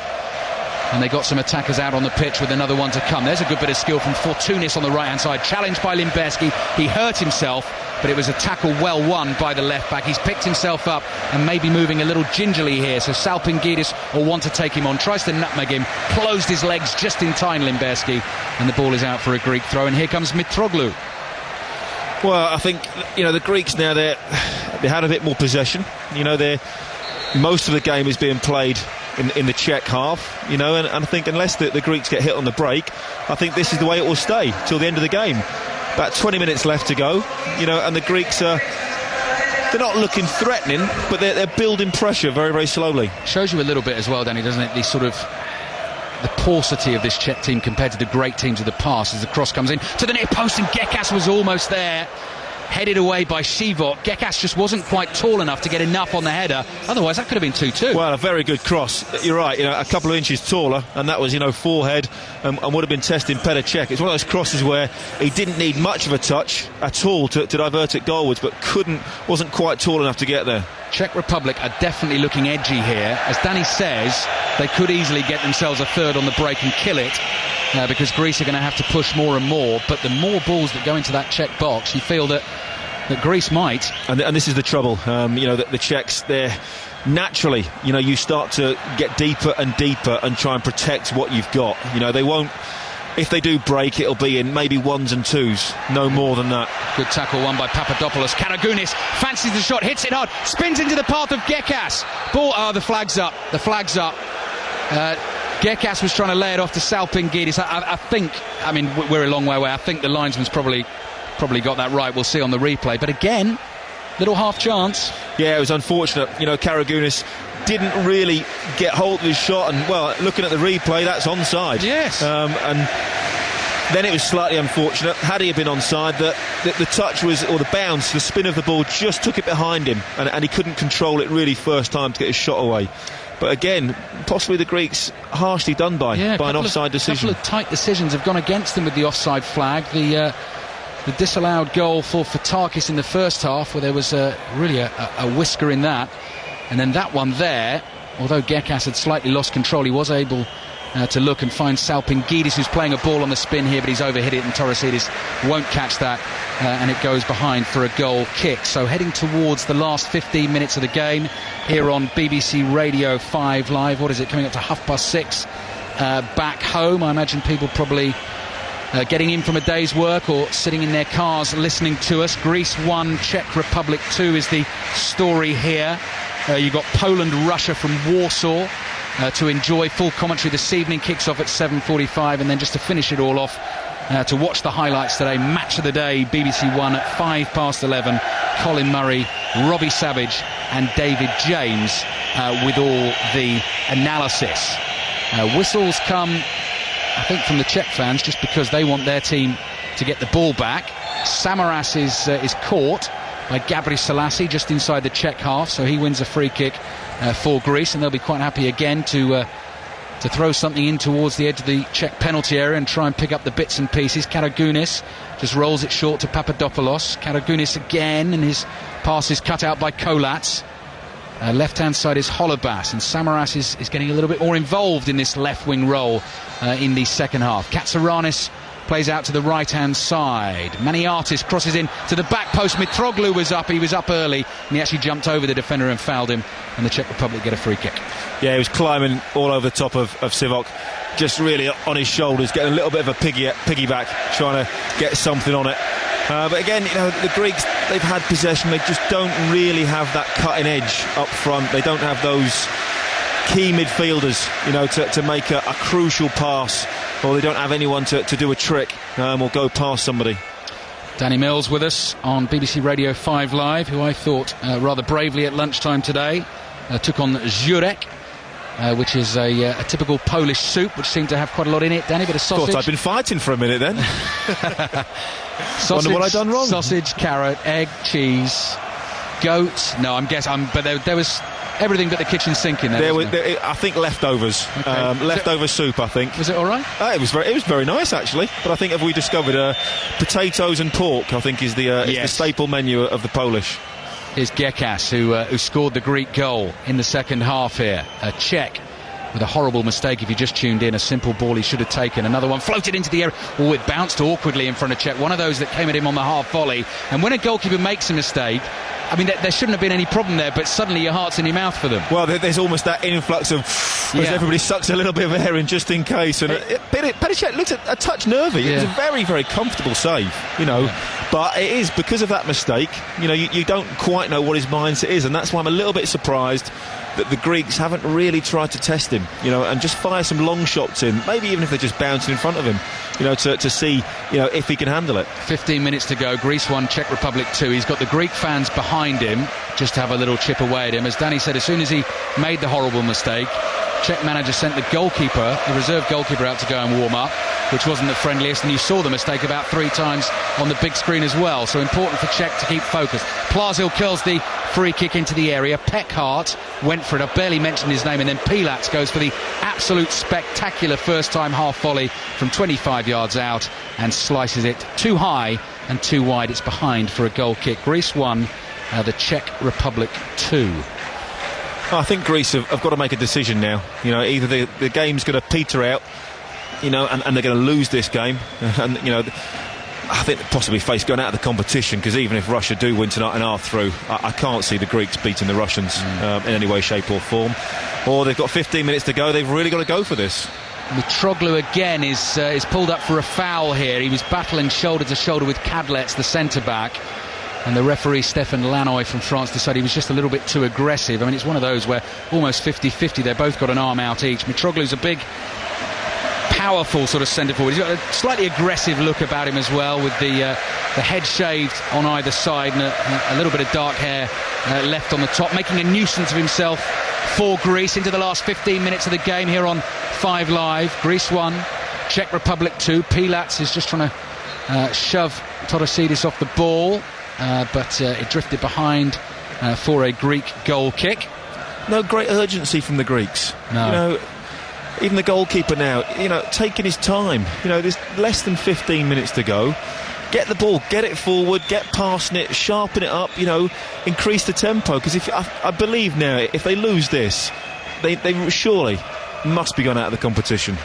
and they got some attackers out on the pitch with another one to come. There's a good bit of skill from Fortounis on the right hand side, challenged by Limberski. He hurt himself, but it was a tackle well won by the left back. He's picked himself up and maybe moving a little gingerly here, so Salpingidis will want to take him on, tries to nutmeg him, closed his legs just in time, Limberski, and the ball is out for a Greek throw, and here comes Mitroglou. Well, I think the Greeks now, they had a bit more possession. Most of the game is being played in the Czech half, and I think unless the Greeks get hit on the break, I think this is the way it will stay till the end of the game. About 20 minutes left to go, and the Greeks they're not looking threatening, but they're building pressure very, very slowly. Shows you a little bit as well, Danny, doesn't it? The paucity of this Czech team compared to the great teams of the past, as the cross comes in to the near post, and Gekas was almost there. Headed away by Shivok. Gekas just wasn't quite tall enough to get enough on the header. Otherwise, that could have been 2-2. Well, a very good cross. You're right, a couple of inches taller, and that was, forehead, and would have been testing Petr Cech. It's one of those crosses where he didn't need much of a touch at all to divert it goalwards, but wasn't quite tall enough to get there. Czech Republic are definitely looking edgy here. As Danny says, they could easily get themselves a third on the break and kill it, because Greece are going to have to push more and more. But the more balls that go into that Czech box, you feel that Greece might. And this is the trouble. The Czechs, they're naturally, you start to get deeper and deeper and try and protect what you've got. They won't. If they do break, it'll be in maybe ones and twos, no more than that. Good tackle won by Papadopoulos. Karagounis fancies the shot, hits it hard, spins into the path of Gekas. Ball, the flag's up. The flag's up. Gekas was trying to lay it off to Salpingidis. I think, we're a long way away. I think the linesman's probably got that right. We'll see on the replay. But again, little half chance. Yeah, it was unfortunate. Karagounis didn't really get hold of his shot, and looking at the replay, that's onside. Yes. And then it was slightly unfortunate. Had he have been onside, the touch was, or the bounce, the spin of the ball just took it behind him, and he couldn't control it really first time to get his shot away. But again, possibly the Greeks harshly done by an offside decision. A couple of tight decisions have gone against them with the offside flag. The disallowed goal for Fotakis in the first half, where there was really a whisker in that. And then that one there, although Gekas had slightly lost control, he was able to look and find Salpingidis, who's playing a ball on the spin here, but he's overhit it, and Torosidis won't catch that, and it goes behind for a goal kick. So heading towards the last 15 minutes of the game here on BBC Radio 5 Live. What is it, coming up to 6:30 back home? I imagine people probably getting in from a day's work or sitting in their cars listening to us. Greece 1, Czech Republic 2 is the story here. You've got Poland-Russia from Warsaw to enjoy. Full commentary this evening, kicks off at 7:45, and then just to finish it all off, to watch the highlights today, match of the day, BBC One at 11:05, Colin Murray, Robbie Savage and David James with all the analysis. Whistles come I think, from the Czech fans, just because they want their team to get the ball back. Samaras is caught by Gabri Selassie just inside the Czech half, so he wins a free kick for Greece, and they'll be quite happy again to throw something in towards the edge of the Czech penalty area and try and pick up the bits and pieces. Karagounis just rolls it short to Papadopoulos. Karagounis again, and his pass is cut out by Kolats. Left-hand side is Holobas, and Samaras is getting a little bit more involved in this left-wing role in the second half. Katsaranis plays out to the right-hand side. Maniatis crosses in to the back post. Mitroglou was up. He was up early, and he actually jumped over the defender and fouled him, and the Czech Republic get a free kick. Yeah, he was climbing all over the top of Sivok, just really on his shoulders, getting a little bit of a piggyback, trying to get something on it. But again, the Greeks, they've had possession. They just don't really have that cutting edge up front. They don't have those key midfielders, to make a crucial pass, or they don't have anyone to do a trick or go past somebody. Danny Mills with us on BBC Radio 5 Live, who I thought rather bravely at lunchtime today took on Żurek, which is a typical Polish soup, which seemed to have quite a lot in it. Danny, bit of sausage. Thought I'd been fighting for a minute then. Sausage, wonder what I'd done wrong. Sausage, carrot, egg, cheese, goat. No, I'm guessing. But there was everything but the kitchen sink in there. I think leftovers. Okay. Leftover soup, I think. Was it all right? It was very nice, actually. But I think, have we discovered potatoes and pork, I think, is the staple menu of the Polish. Here's Gekas, who scored the Greek goal in the second half here. A Czech with a horrible mistake. If you just tuned in, a simple ball he should have taken. Another one floated into the air. Oh, it bounced awkwardly in front of Czech. One of those that came at him on the half volley. And when a goalkeeper makes a mistake, I mean, there shouldn't have been any problem there, but suddenly your heart's in your mouth for them. Well, there's almost that influx of as everybody sucks a little bit of air in just in case. And Petr looked a touch nervy. It was a very, very comfortable save, But it is because of that mistake. You don't quite know what his mindset is, and that's why I'm a little bit surprised that the Greeks haven't really tried to test him, and just fire some long shots in, maybe even if they're just bouncing in front of him, to see, if he can handle it. 15 minutes to go. Greece 1, Czech Republic 2. He's got the Greek fans behind him just to have a little chip away at him. As Danny said, as soon as he made the horrible mistake, Czech manager sent the reserve goalkeeper out to go and warm up, which wasn't the friendliest, and you saw the mistake about 3 times on the big screen as well. So important for Czech to keep focused. Plazil curls the free kick into the area. Peckhart went for it. I've barely mentioned his name. And then Pilats goes for the absolute spectacular first-time half volley from 25 yards out and slices it too high and too wide. It's behind for a goal kick. Greece 1, the Czech Republic 2. I think Greece have got to make a decision now. Either the game's going to peter out, and they're going to lose this game, and I think possibly face going out of the competition, because even if Russia do win tonight and are through, I can't see the Greeks beating the Russians in any way, shape or form. Or they've got 15 minutes to go. They've really got to go for this. Mitroglou again is pulled up for a foul here. He was battling shoulder to shoulder with Kadlec, the centre-back. And the referee, Stéphane Lannoy from France, decided he was just a little bit too aggressive. I mean, it's one of those where almost 50-50, they've both got an arm out each. Mitroglou's a big, powerful sort of centre-forward. He's got a slightly aggressive look about him as well, with the head shaved on either side and a little bit of dark hair left on the top, making a nuisance of himself for Greece into the last 15 minutes of the game here on 5 Live. Greece 1, Czech Republic 2. Pilats is just trying to shove Torosidis off the ball. But it drifted behind for a Greek goal kick. No great urgency from the Greeks. No. Even the goalkeeper now, taking his time. There's less than 15 minutes to go. Get the ball, get it forward, get passing it, sharpen it up, increase the tempo. Because I believe now, if they lose this, they surely must be gone out of the competition.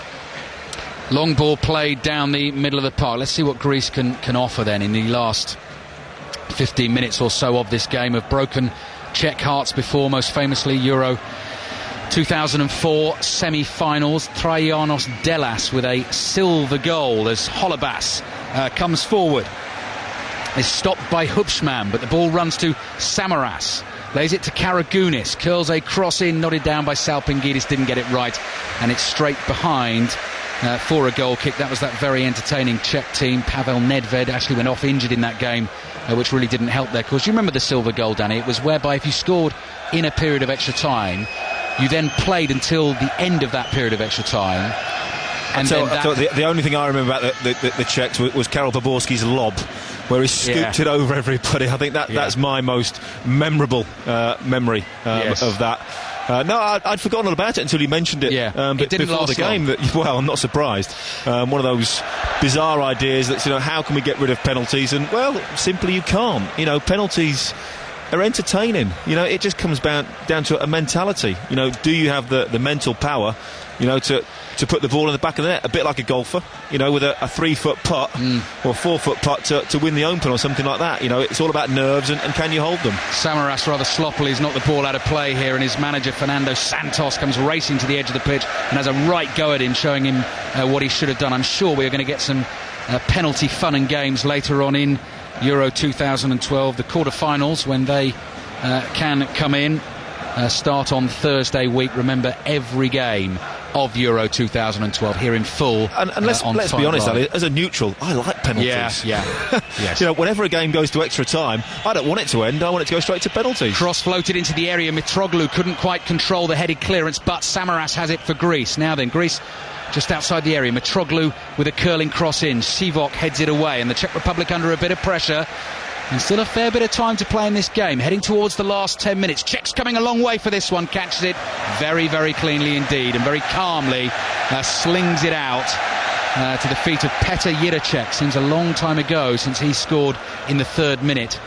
Long ball played down the middle of the park. Let's see what Greece can offer then in the last 15 minutes or so of this game. Have broken Czech hearts before, most famously Euro 2004 semi-finals. Trajanos Delas with a silver goal as Holobas comes forward. Is stopped by Hubschmann, but the ball runs to Samaras. Lays it to Karagounis, curls a cross in, nodded down by Salpingidis, didn't get it right, and it's straight behind for a goal kick. That was that very entertaining Czech team. Pavel Nedved actually went off injured in that game, which really didn't help their cause. You remember the silver goal, Danny? It was whereby if you scored in a period of extra time, you then played until the end of that period of extra time, And the only thing I remember about the Czechs was Karel Poborský's lob, where he scooped it over everybody. I think that's my most memorable memory of that. No, I'd forgotten all about it until you mentioned it. Yeah, but it didn't before last the game, well, I'm not surprised. One of those bizarre ideas that, how can we get rid of penalties? And, well, simply you can't. Penalties are entertaining. It just comes down to a mentality. Do you have the mental power, to put the ball in the back of the net, a bit like a golfer, with a 3-foot putt or 4-foot putt to win the Open or something like that. It's all about nerves and can you hold them. Samaras rather sloppily has knocked the ball out of play here, and his manager Fernando Santos comes racing to the edge of the pitch and has a right go at him, showing him what he should have done. I'm sure we're going to get some penalty fun and games later on in Euro 2012. The quarter-finals, when they can come in, start on Thursday week. Remember, every game of Euro 2012 here in full. And let's be honest, Ali, as a neutral, I like penalties. Yes. Whenever a game goes to extra time, I don't want it to end. I want it to go straight to penalties. Cross floated into the area. Mitroglou couldn't quite control the headed clearance, but Samaras has it for Greece. Now then, Greece just outside the area. Mitroglou with a curling cross in. Sivok heads it away, and the Czech Republic under a bit of pressure. And still a fair bit of time to play in this game, heading towards the last 10 minutes. Czech's coming a long way for this one, catches it very, very cleanly indeed, and very calmly slings it out to the feet of Petr Jiracek. Seems a long time ago since he scored in the 3rd minute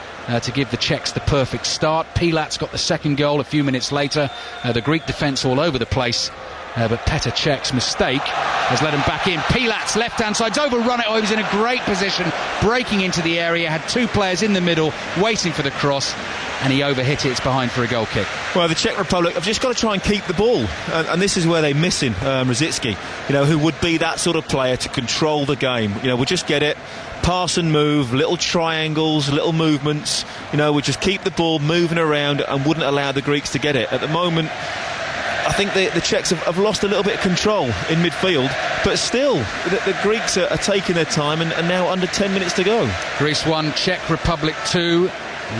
to give the Czechs the perfect start. Pilat's got the second goal a few minutes later. The Greek defence all over the place. But Petr Cech's mistake has led him back in. Pilat's left-hand side's overrun it. He was in a great position, breaking into the area, had 2 players in the middle waiting for the cross, and he overhit it. It's behind for a goal kick. Well, the Czech Republic have just got to try and keep the ball, and this is where they're missing Rosický, who would be that sort of player to control the game. We'll just get it, pass and move, little triangles, little movements, we'll just keep the ball moving around and wouldn't allow the Greeks to get it. At the moment, I think the Czechs have lost a little bit of control in midfield, but still, the Greeks are taking their time and now under 10 minutes to go. Greece 1, Czech Republic 2.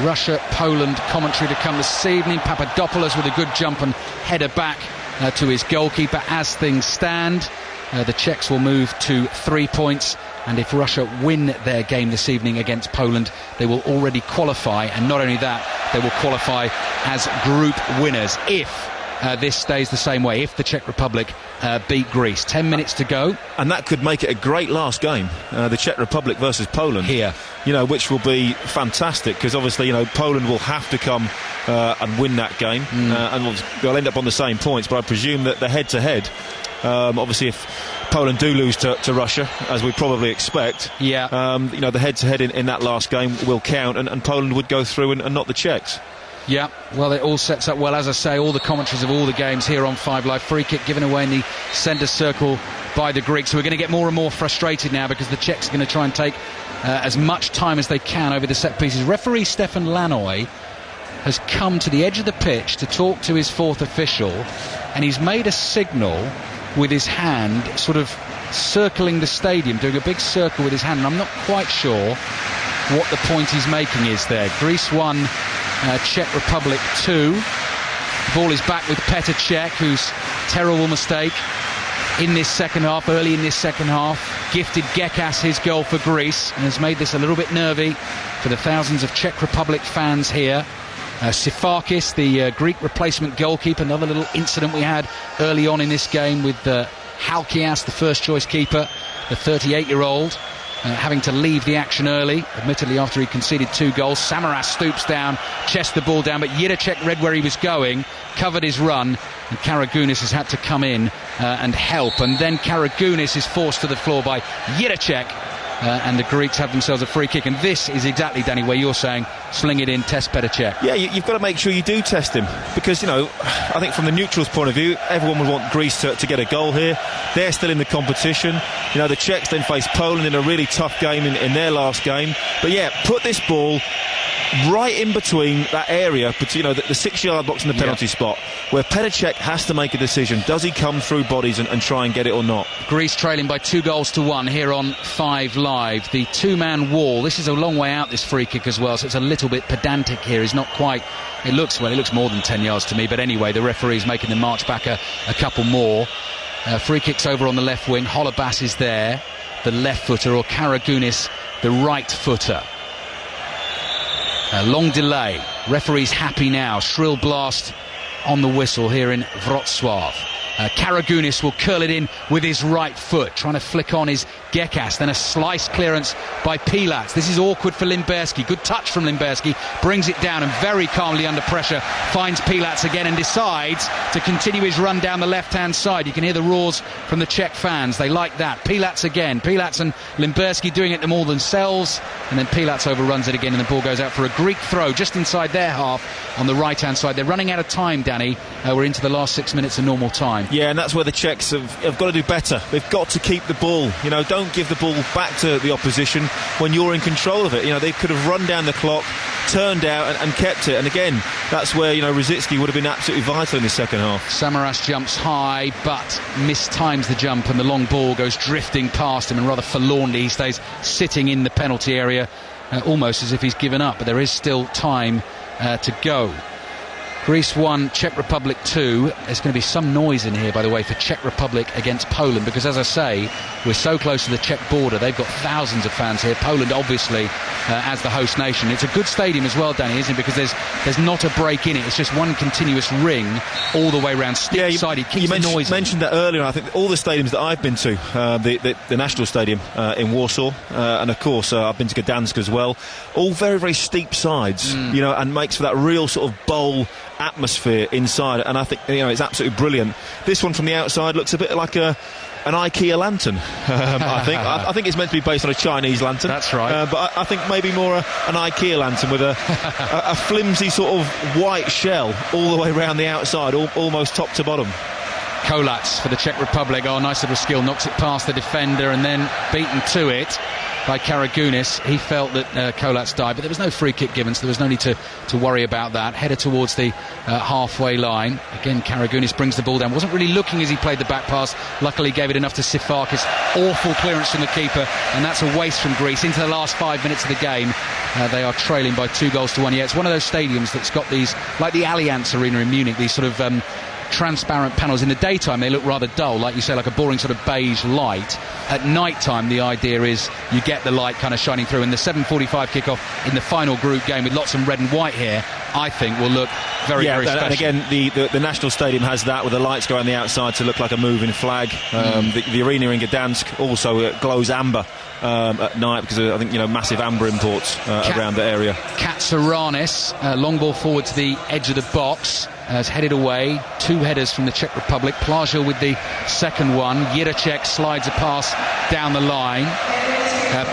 Russia-Poland commentary to come this evening. Papadopoulos with a good jump and header back to his goalkeeper. As things stand, the Czechs will move to 3 points, and if Russia win their game this evening against Poland, they will already qualify, and not only that, they will qualify as group winners if this stays the same way, if the Czech Republic beat Greece. 10 minutes to go. And that could make it a great last game, the Czech Republic versus Poland. Here. Which will be fantastic, because obviously, Poland will have to come and win that game, and they'll end up on the same points, but I presume that the head-to-head, obviously if Poland do lose to Russia, as we probably expect, the head-to-head in that last game will count, and Poland would go through and not the Czechs. Yeah, well, it all sets up well. As I say, all the commentaries of all the games here on 5 Live. Free kick given away in the centre circle by the Greeks, who are going to get more and more frustrated now because the Czechs are going to try and take as much time as they can over the set pieces. Referee Stefan Lanoy has come to the edge of the pitch to talk to his 4th official, and he's made a signal with his hand, sort of circling the stadium, doing a big circle with his hand, and I'm not quite sure what the point he's making is there. Greece 1, Czech Republic 2. The ball is back with Petr Cech, whose terrible mistake in this second half, early in this second half, gifted Gekas his goal for Greece and has made this a little bit nervy for the thousands of Czech Republic fans here. Sifakis, the Greek replacement goalkeeper, another little incident we had early on in this game with Halkias, the first choice keeper, the 38-year-old. Having to leave the action early, admittedly after he conceded 2 goals. Samaras stoops down, chests the ball down, but Jiracek read where he was going, covered his run, and Karagounis has had to come in and help. And then Karagounis is forced to the floor by Jiracek, and the Greeks have themselves a free kick. And this is exactly, Danny, where you're saying sling it in, test Petr Cech. Yeah, you've got to make sure you do test him, because I think from the neutrals' point of view, everyone would want Greece to get a goal here. They're still in the competition. The Czechs then face Poland in a really tough game in their last game. But yeah, put this ball right in between that area, but the 6-yard box and the penalty spot, where Petr Cech has to make a decision. Does he come through bodies and try and get it or not? Greece trailing by 2-1 here on 5 Live. The 2-man wall. This is a long way out, this free kick as well, so it's a little bit pedantic here. He's not quite. It looks more than 10 yards to me, but anyway, the referee's making them march back a couple more. Free kicks over on the left wing. Holebas is there, the left footer, or Karagounis, the right footer. Long delay. Referee's happy now. Shrill blast on the whistle here in Wrocław. Karagounis will curl it in with his right foot, trying to flick on his Gekas. Then a slice clearance by Pilac. This is awkward for Limberski. Good touch from Limberski. Brings it down and very calmly under pressure finds Pilac again and decides to continue his run down the left-hand side. You can hear the roars from the Czech fans. They like that. Pilac again. Pilac and Limberski doing it them all themselves. And then Pilac overruns it again and the ball goes out for a Greek throw just inside their half on the right-hand side. They're running out of time, Danny. We're into the last 6 minutes of normal time. Yeah, and that's where the Czechs have got to do better. They've got to keep the ball. You know, don't give the ball back to the opposition when you're in control of it. You know, they could have run down the clock, turned out and kept it. And again, that's where, you know, Rosicki would have been absolutely vital in the second half. Samaras jumps high, but mistimes the jump, and the long ball goes drifting past him, and rather forlornly he stays sitting in the penalty area, almost as if he's given up. But there is still time to go. Greece 1, Czech Republic 2. There's going to be some noise in here, by the way, for Czech Republic against Poland, because, as I say, we're so close to the Czech border. They've got thousands of fans here. Poland, obviously, as the host nation. It's a good stadium as well, Danny, isn't it? Because there's not a break in it. It's just one continuous ring all the way around. Steep-sided. Keeps the noise. You mentioned that earlier. I think all the stadiums that I've been to, the National Stadium in Warsaw, and of course I've been to Gdansk as well, all very, very steep sides, you know, and makes for that real sort of bowl atmosphere inside, and I think, you know, it's absolutely brilliant. This one from the outside looks a bit like an IKEA lantern. I think it's meant to be based on a Chinese lantern. That's right. But I think maybe more an IKEA lantern with a flimsy sort of white shell all the way around the outside, almost top to bottom. Kolats for the Czech Republic. Oh, nice little skill. Knocks it past the defender and then beaten to it by Karagounis. He felt that Kolats died, but there was no free kick given, so there was no need to worry about that. Header towards the halfway line. Again, Karagounis brings the ball down. Wasn't really looking as he played the back pass. Luckily gave it enough to Sifakis. Awful clearance from the keeper, and that's a waste from Greece. Into the last 5 minutes of the game, they are trailing by 2-1. Yeah, it's one of those stadiums that's got these, like the Allianz Arena in Munich, these sort of transparent panels. In the daytime they look rather dull, like you say, like a boring sort of beige light. At night time the idea is you get the light kind of shining through, and the 7:45 kickoff in the final group game with lots of red and white here, I think will look very, very special. And again, the National Stadium has that, with the lights go on the outside to look like a moving flag. The arena in Gdansk also glows amber at night, because I think, you know, massive amber imports around the area. Katsaranis, long ball forward to the edge of the box, has headed away. 2 headers from the Czech Republic. Plajil with the second one. Jiracek slides a pass down the line.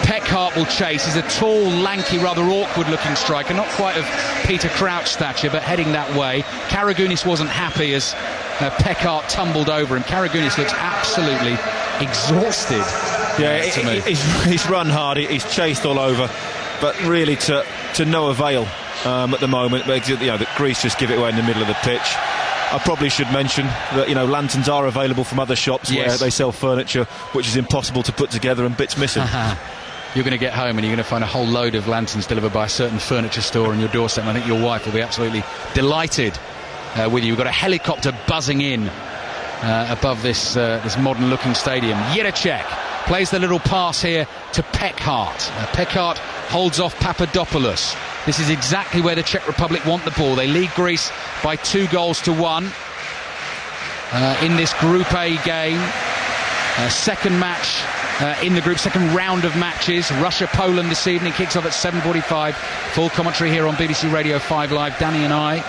Peckhart will chase. He's a tall, lanky, rather awkward looking striker, not quite of Peter Crouch stature, but heading that way. Karagounis wasn't happy as Peckhart tumbled over him. Karagounis looks absolutely exhausted. Yeah, he's run hard, he's chased all over, but really to no avail at the moment. But, you know, that Greece just give it away in the middle of the pitch. I probably should mention that, you know, lanterns are available from other shops where they sell furniture, which is impossible to put together and bits missing. You're going to get home and you're going to find a whole load of lanterns delivered by a certain furniture store on your doorstep, and I think your wife will be absolutely delighted with you. We've got a helicopter buzzing in above this modern looking stadium. Jiracek plays the little pass here to Peckhart. Peckhart holds off Papadopoulos. This is exactly where the Czech Republic want the ball. They lead Greece by 2-1 in this Group A game. Second match in the group, second round of matches. Russia-Poland this evening kicks off at 7:45. Full commentary here on BBC Radio 5 Live. Danny and I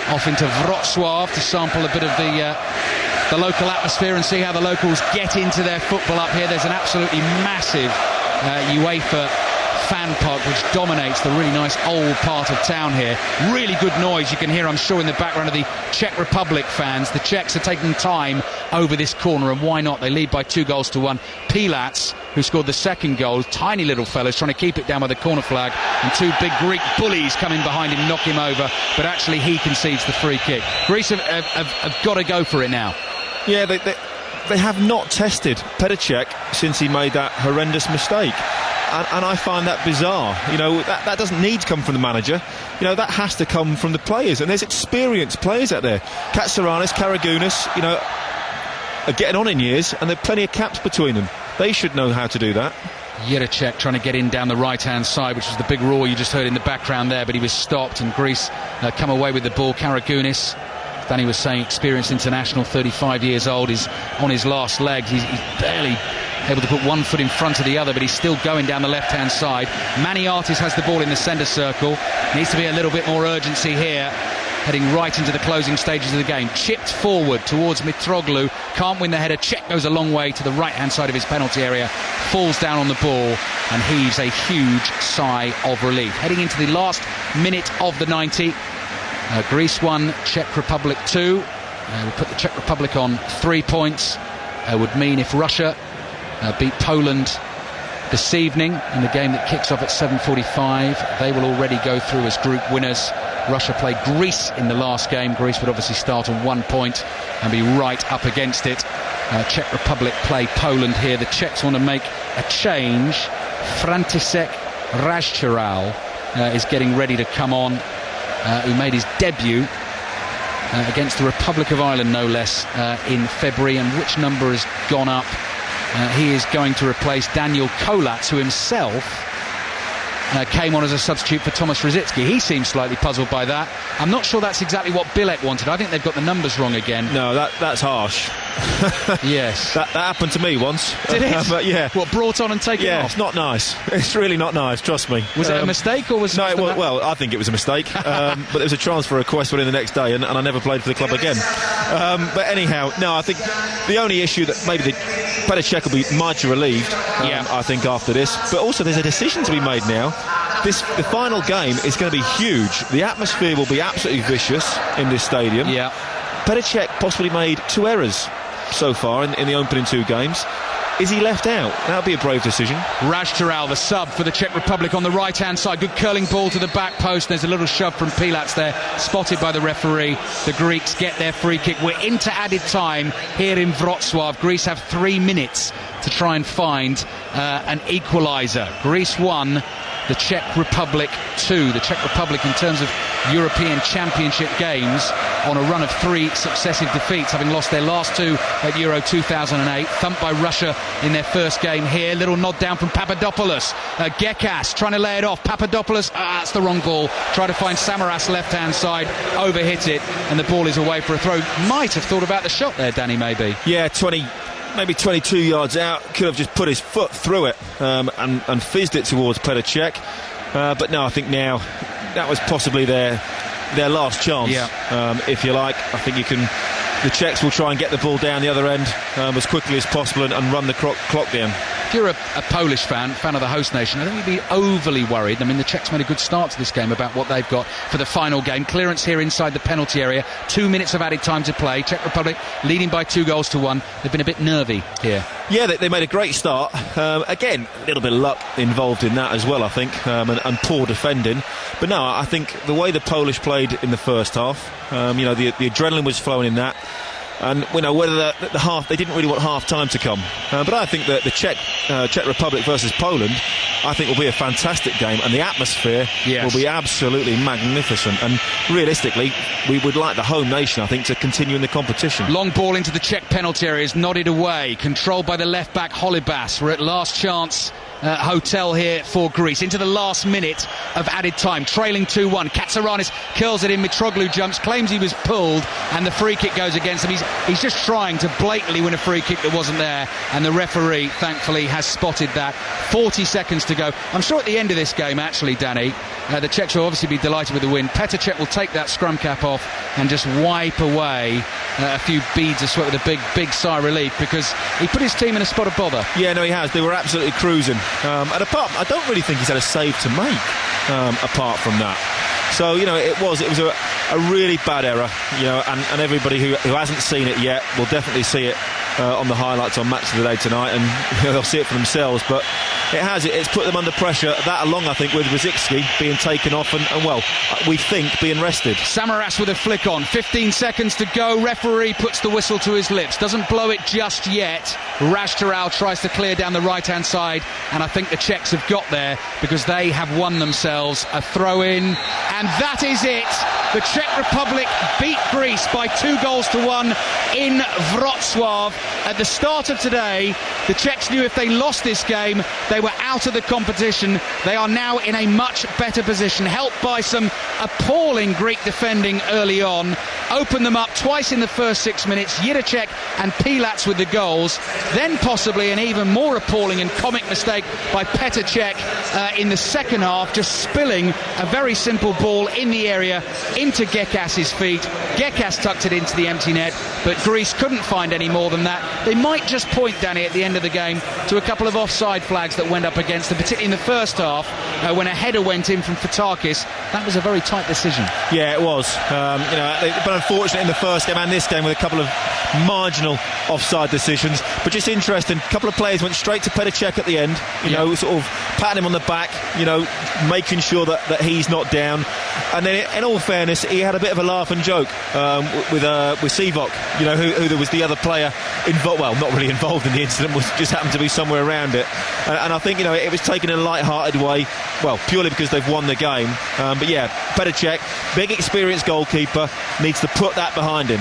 off into Wrocław to sample a bit of the local atmosphere and see how the locals get into their football up here. There's an absolutely massive UEFA fan park which dominates the really nice old part of town here. Really good noise you can hear, I'm sure, in the background of the Czech Republic fans. The Czechs are taking time over this corner, and why not? They lead by 2-1. Pilac, who scored the second goal, tiny little fellow, trying to keep it down by the corner flag, and 2 big Greek bullies coming behind him, knock him over, but actually he concedes the free kick. Greece have got to go for it now. Yeah, they have not tested Petr Cech since he made that horrendous mistake. And I find that bizarre. You know, that doesn't need to come from the manager. You know, that has to come from the players. And there's experienced players out there. Katsaranis, Karagounis, you know, are getting on in years, and there are plenty of caps between them. They should know how to do that. Jiricek trying to get in down the right-hand side, which was the big roar you just heard in the background there, but he was stopped, and Greece come away with the ball. Karagounis, Danny was saying, experienced international, 35 years old, is on his last legs. He's barely able to put one foot in front of the other, but he's still going down the left-hand side. Maniatis has the ball in the centre circle. Needs to be a little bit more urgency here, heading right into the closing stages of the game. Chipped forward towards Mitroglou, can't win the header. Czech goes a long way to the right-hand side of his penalty area, falls down on the ball and heaves a huge sigh of relief. Heading into the last minute of the 90, Greece 1, Czech Republic 2. We'll put the Czech Republic on 3 points. Would mean if Russia beat Poland this evening in the game that kicks off at 7:45, they will already go through as group winners. Russia played Greece in the last game. Greece would obviously start on 1 point and be right up against it. Czech Republic play Poland here. The Czechs want to make a change. František Razčaral is getting ready to come on, who made his debut against the Republic of Ireland, no less, in February. And which number has gone up? He is going to replace Daniel Kolatz, who himself came on as a substitute for Tomas Rosicky. He seems slightly puzzled by that. I'm not sure that's exactly what Bilek wanted. I think they've got the numbers wrong again. No, that's harsh. Yes. That happened to me once. Did it? But yeah. What, brought on and taken off? Yeah, it's not nice. It's really not nice, trust me. Was it a mistake or was it... No, well, I think it was a mistake. But there was a transfer request within the next day, and I never played for the club again. But anyhow, no, I think the only issue that maybe the Petr Cech will be mighty relieved, I think, after this. But also there's a decision to be made now. The final game is going to be huge. The atmosphere will be absolutely vicious in this stadium. Yeah. Petr Cech possibly made 2 errors so far in the opening 2 games. Is he left out? That would be a brave decision. Razčaral, the sub for the Czech Republic on the right-hand side. Good curling ball to the back post. There's a little shove from Pilac there, spotted by the referee. The Greeks get their free kick. We're into added time here in Wrocław. Greece have 3 minutes to try and find an equaliser. Greece 1, the Czech Republic 2. The Czech Republic, in terms of European Championship games, on a run of 3 successive defeats, having lost their last 2 at Euro 2008, thumped by Russia in their first game here. Little nod down from Papadopoulos. Gekas trying to lay it off. Papadopoulos, that's the wrong ball. Try to find Samaras left-hand side, overhit it, and the ball is away for a throw. Might have thought about the shot there, Danny, maybe. Yeah, maybe 22 yards out. Could have just put his foot through it and fizzed it towards Petr Cech. But no, I think now that was possibly their last chance, if you like. I think the Czechs will try and get the ball down the other end as quickly as possible and run the clock down. If you're a Polish fan of the host nation, I think you'd be overly worried. I mean, the Czechs made a good start to this game about what they've got for the final game. Clearance here inside the penalty area. 2 minutes of added time to play. Czech Republic leading by 2-1. They've been a bit nervy here. Yeah, they made a great start. Again, a little bit of luck involved in that as well, I think, and poor defending. But no, I think the way the Polish played in the first half, the adrenaline was flowing in that. And whether the half, they didn't really want half time to come, but I think that the Czech Republic versus Poland, I think will be a fantastic game, and the atmosphere will be absolutely magnificent. And realistically, we would like the home nation, I think, to continue in the competition. Long ball into the Czech penalty area is nodded away, controlled by the left back Holibas. We're at last chance hotel here for Greece. Into the last minute of added time, trailing 2-1. Katsaranis curls it in. Mitroglou jumps, claims he was pulled, and the free kick goes against him. He's just trying to blatantly win a free kick that wasn't there, and the referee thankfully has spotted that. 40 seconds to go. I'm sure at the end of this game, actually, Danny, the Czechs will obviously be delighted with the win. Petr Cech will take that scrum cap off and just wipe away a few beads of sweat with a big sigh of relief, because he put his team in a spot of bother. Yeah, no, he has. They were absolutely cruising. And I don't really think he's had a save to make apart from that. So, it was a really bad error, and everybody who hasn't seen it yet will definitely see it on the highlights on Match of the Day tonight, and they'll see it for themselves. But it's put them under pressure, that along, I think, with Rosicky being taken off and we think being rested. Samaras with a flick on, 15 seconds to go. Referee puts the whistle to his lips, doesn't blow it just yet. Razčaral tries to clear down the right-hand side, and I think the Czechs have got there because they have won themselves a throw-in, and that is it. The Czech Republic beat Greece by 2-1 in Wrocław. At the start of today, the Czechs knew if they lost this game, they were out of the competition. They are now in a much better position, helped by some appalling Greek defending early on. Opened them up twice in the first 6 minutes, Jiracek and Pilac with the goals. Then possibly an even more appalling and comic mistake by Petr Cech in the second half, just spilling a very simple ball in the area into Gekas's feet. Gekas tucked it into the empty net, but Greece couldn't find any more than that. They might just point, Danny, at the end of the game to a couple of offside flags that went up against them, particularly in the first half when a header went in from Fotakis. That was a very tight decision. Yeah, it was. But unfortunately in the first game and this game with a couple of marginal offside decisions. But just interesting, a couple of players went straight to Petr Cech at the end, sort of patting him on the back, making sure that he's not down. And then in all fairness, he had a bit of a laugh and joke with Sivok, who there was the other player involved, well, not really involved in the incident, just happened to be somewhere around it. And I think, it was taken in a light-hearted way, well, purely because they've won the game. But yeah, Petr Cech, big experienced goalkeeper, needs to put that behind him.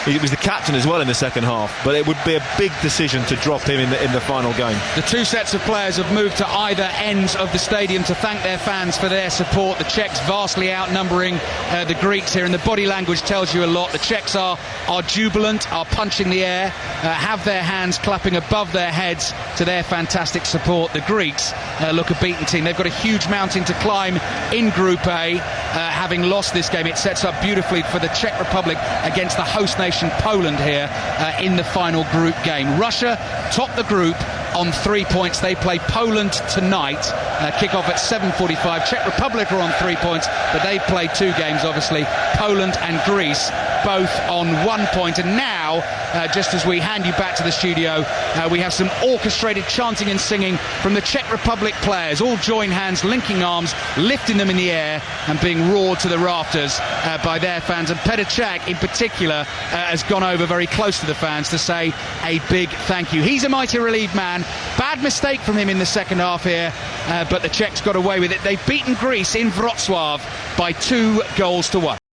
He was the captain as well in the second half, but it would be a big decision to drop him in the final game. The two sets of players have moved to either ends of the stadium to thank their fans for their support. The Czechs vastly outnumbering the Greeks here, and the body language tells you a lot. The Czechs are jubilant, are punching the air, have their hands clapping above their heads to their fantastic support. The Greeks look a beaten team. They've got a huge mountain to climb in Group A, having lost this game. It sets up beautifully for the Czech Republic against the host nation Poland here in the final group game. Russia topped the group on 3 points. They play Poland tonight, kick-off at 7:45. Czech Republic are on 3 points, but they've played two games, obviously. Poland and Greece both on 1 point. And now, just as we hand you back to the studio, we have some orchestrated chanting and singing from the Czech Republic players, all join hands, linking arms, lifting them in the air and being roared to the rafters by their fans. And Petr Cech in particular has gone over very close to the fans to say a big thank you. He's a mighty relieved man. Bad mistake from him in the second half here, but the Czechs got away with it. They've beaten Greece in Wrocław by 2-1.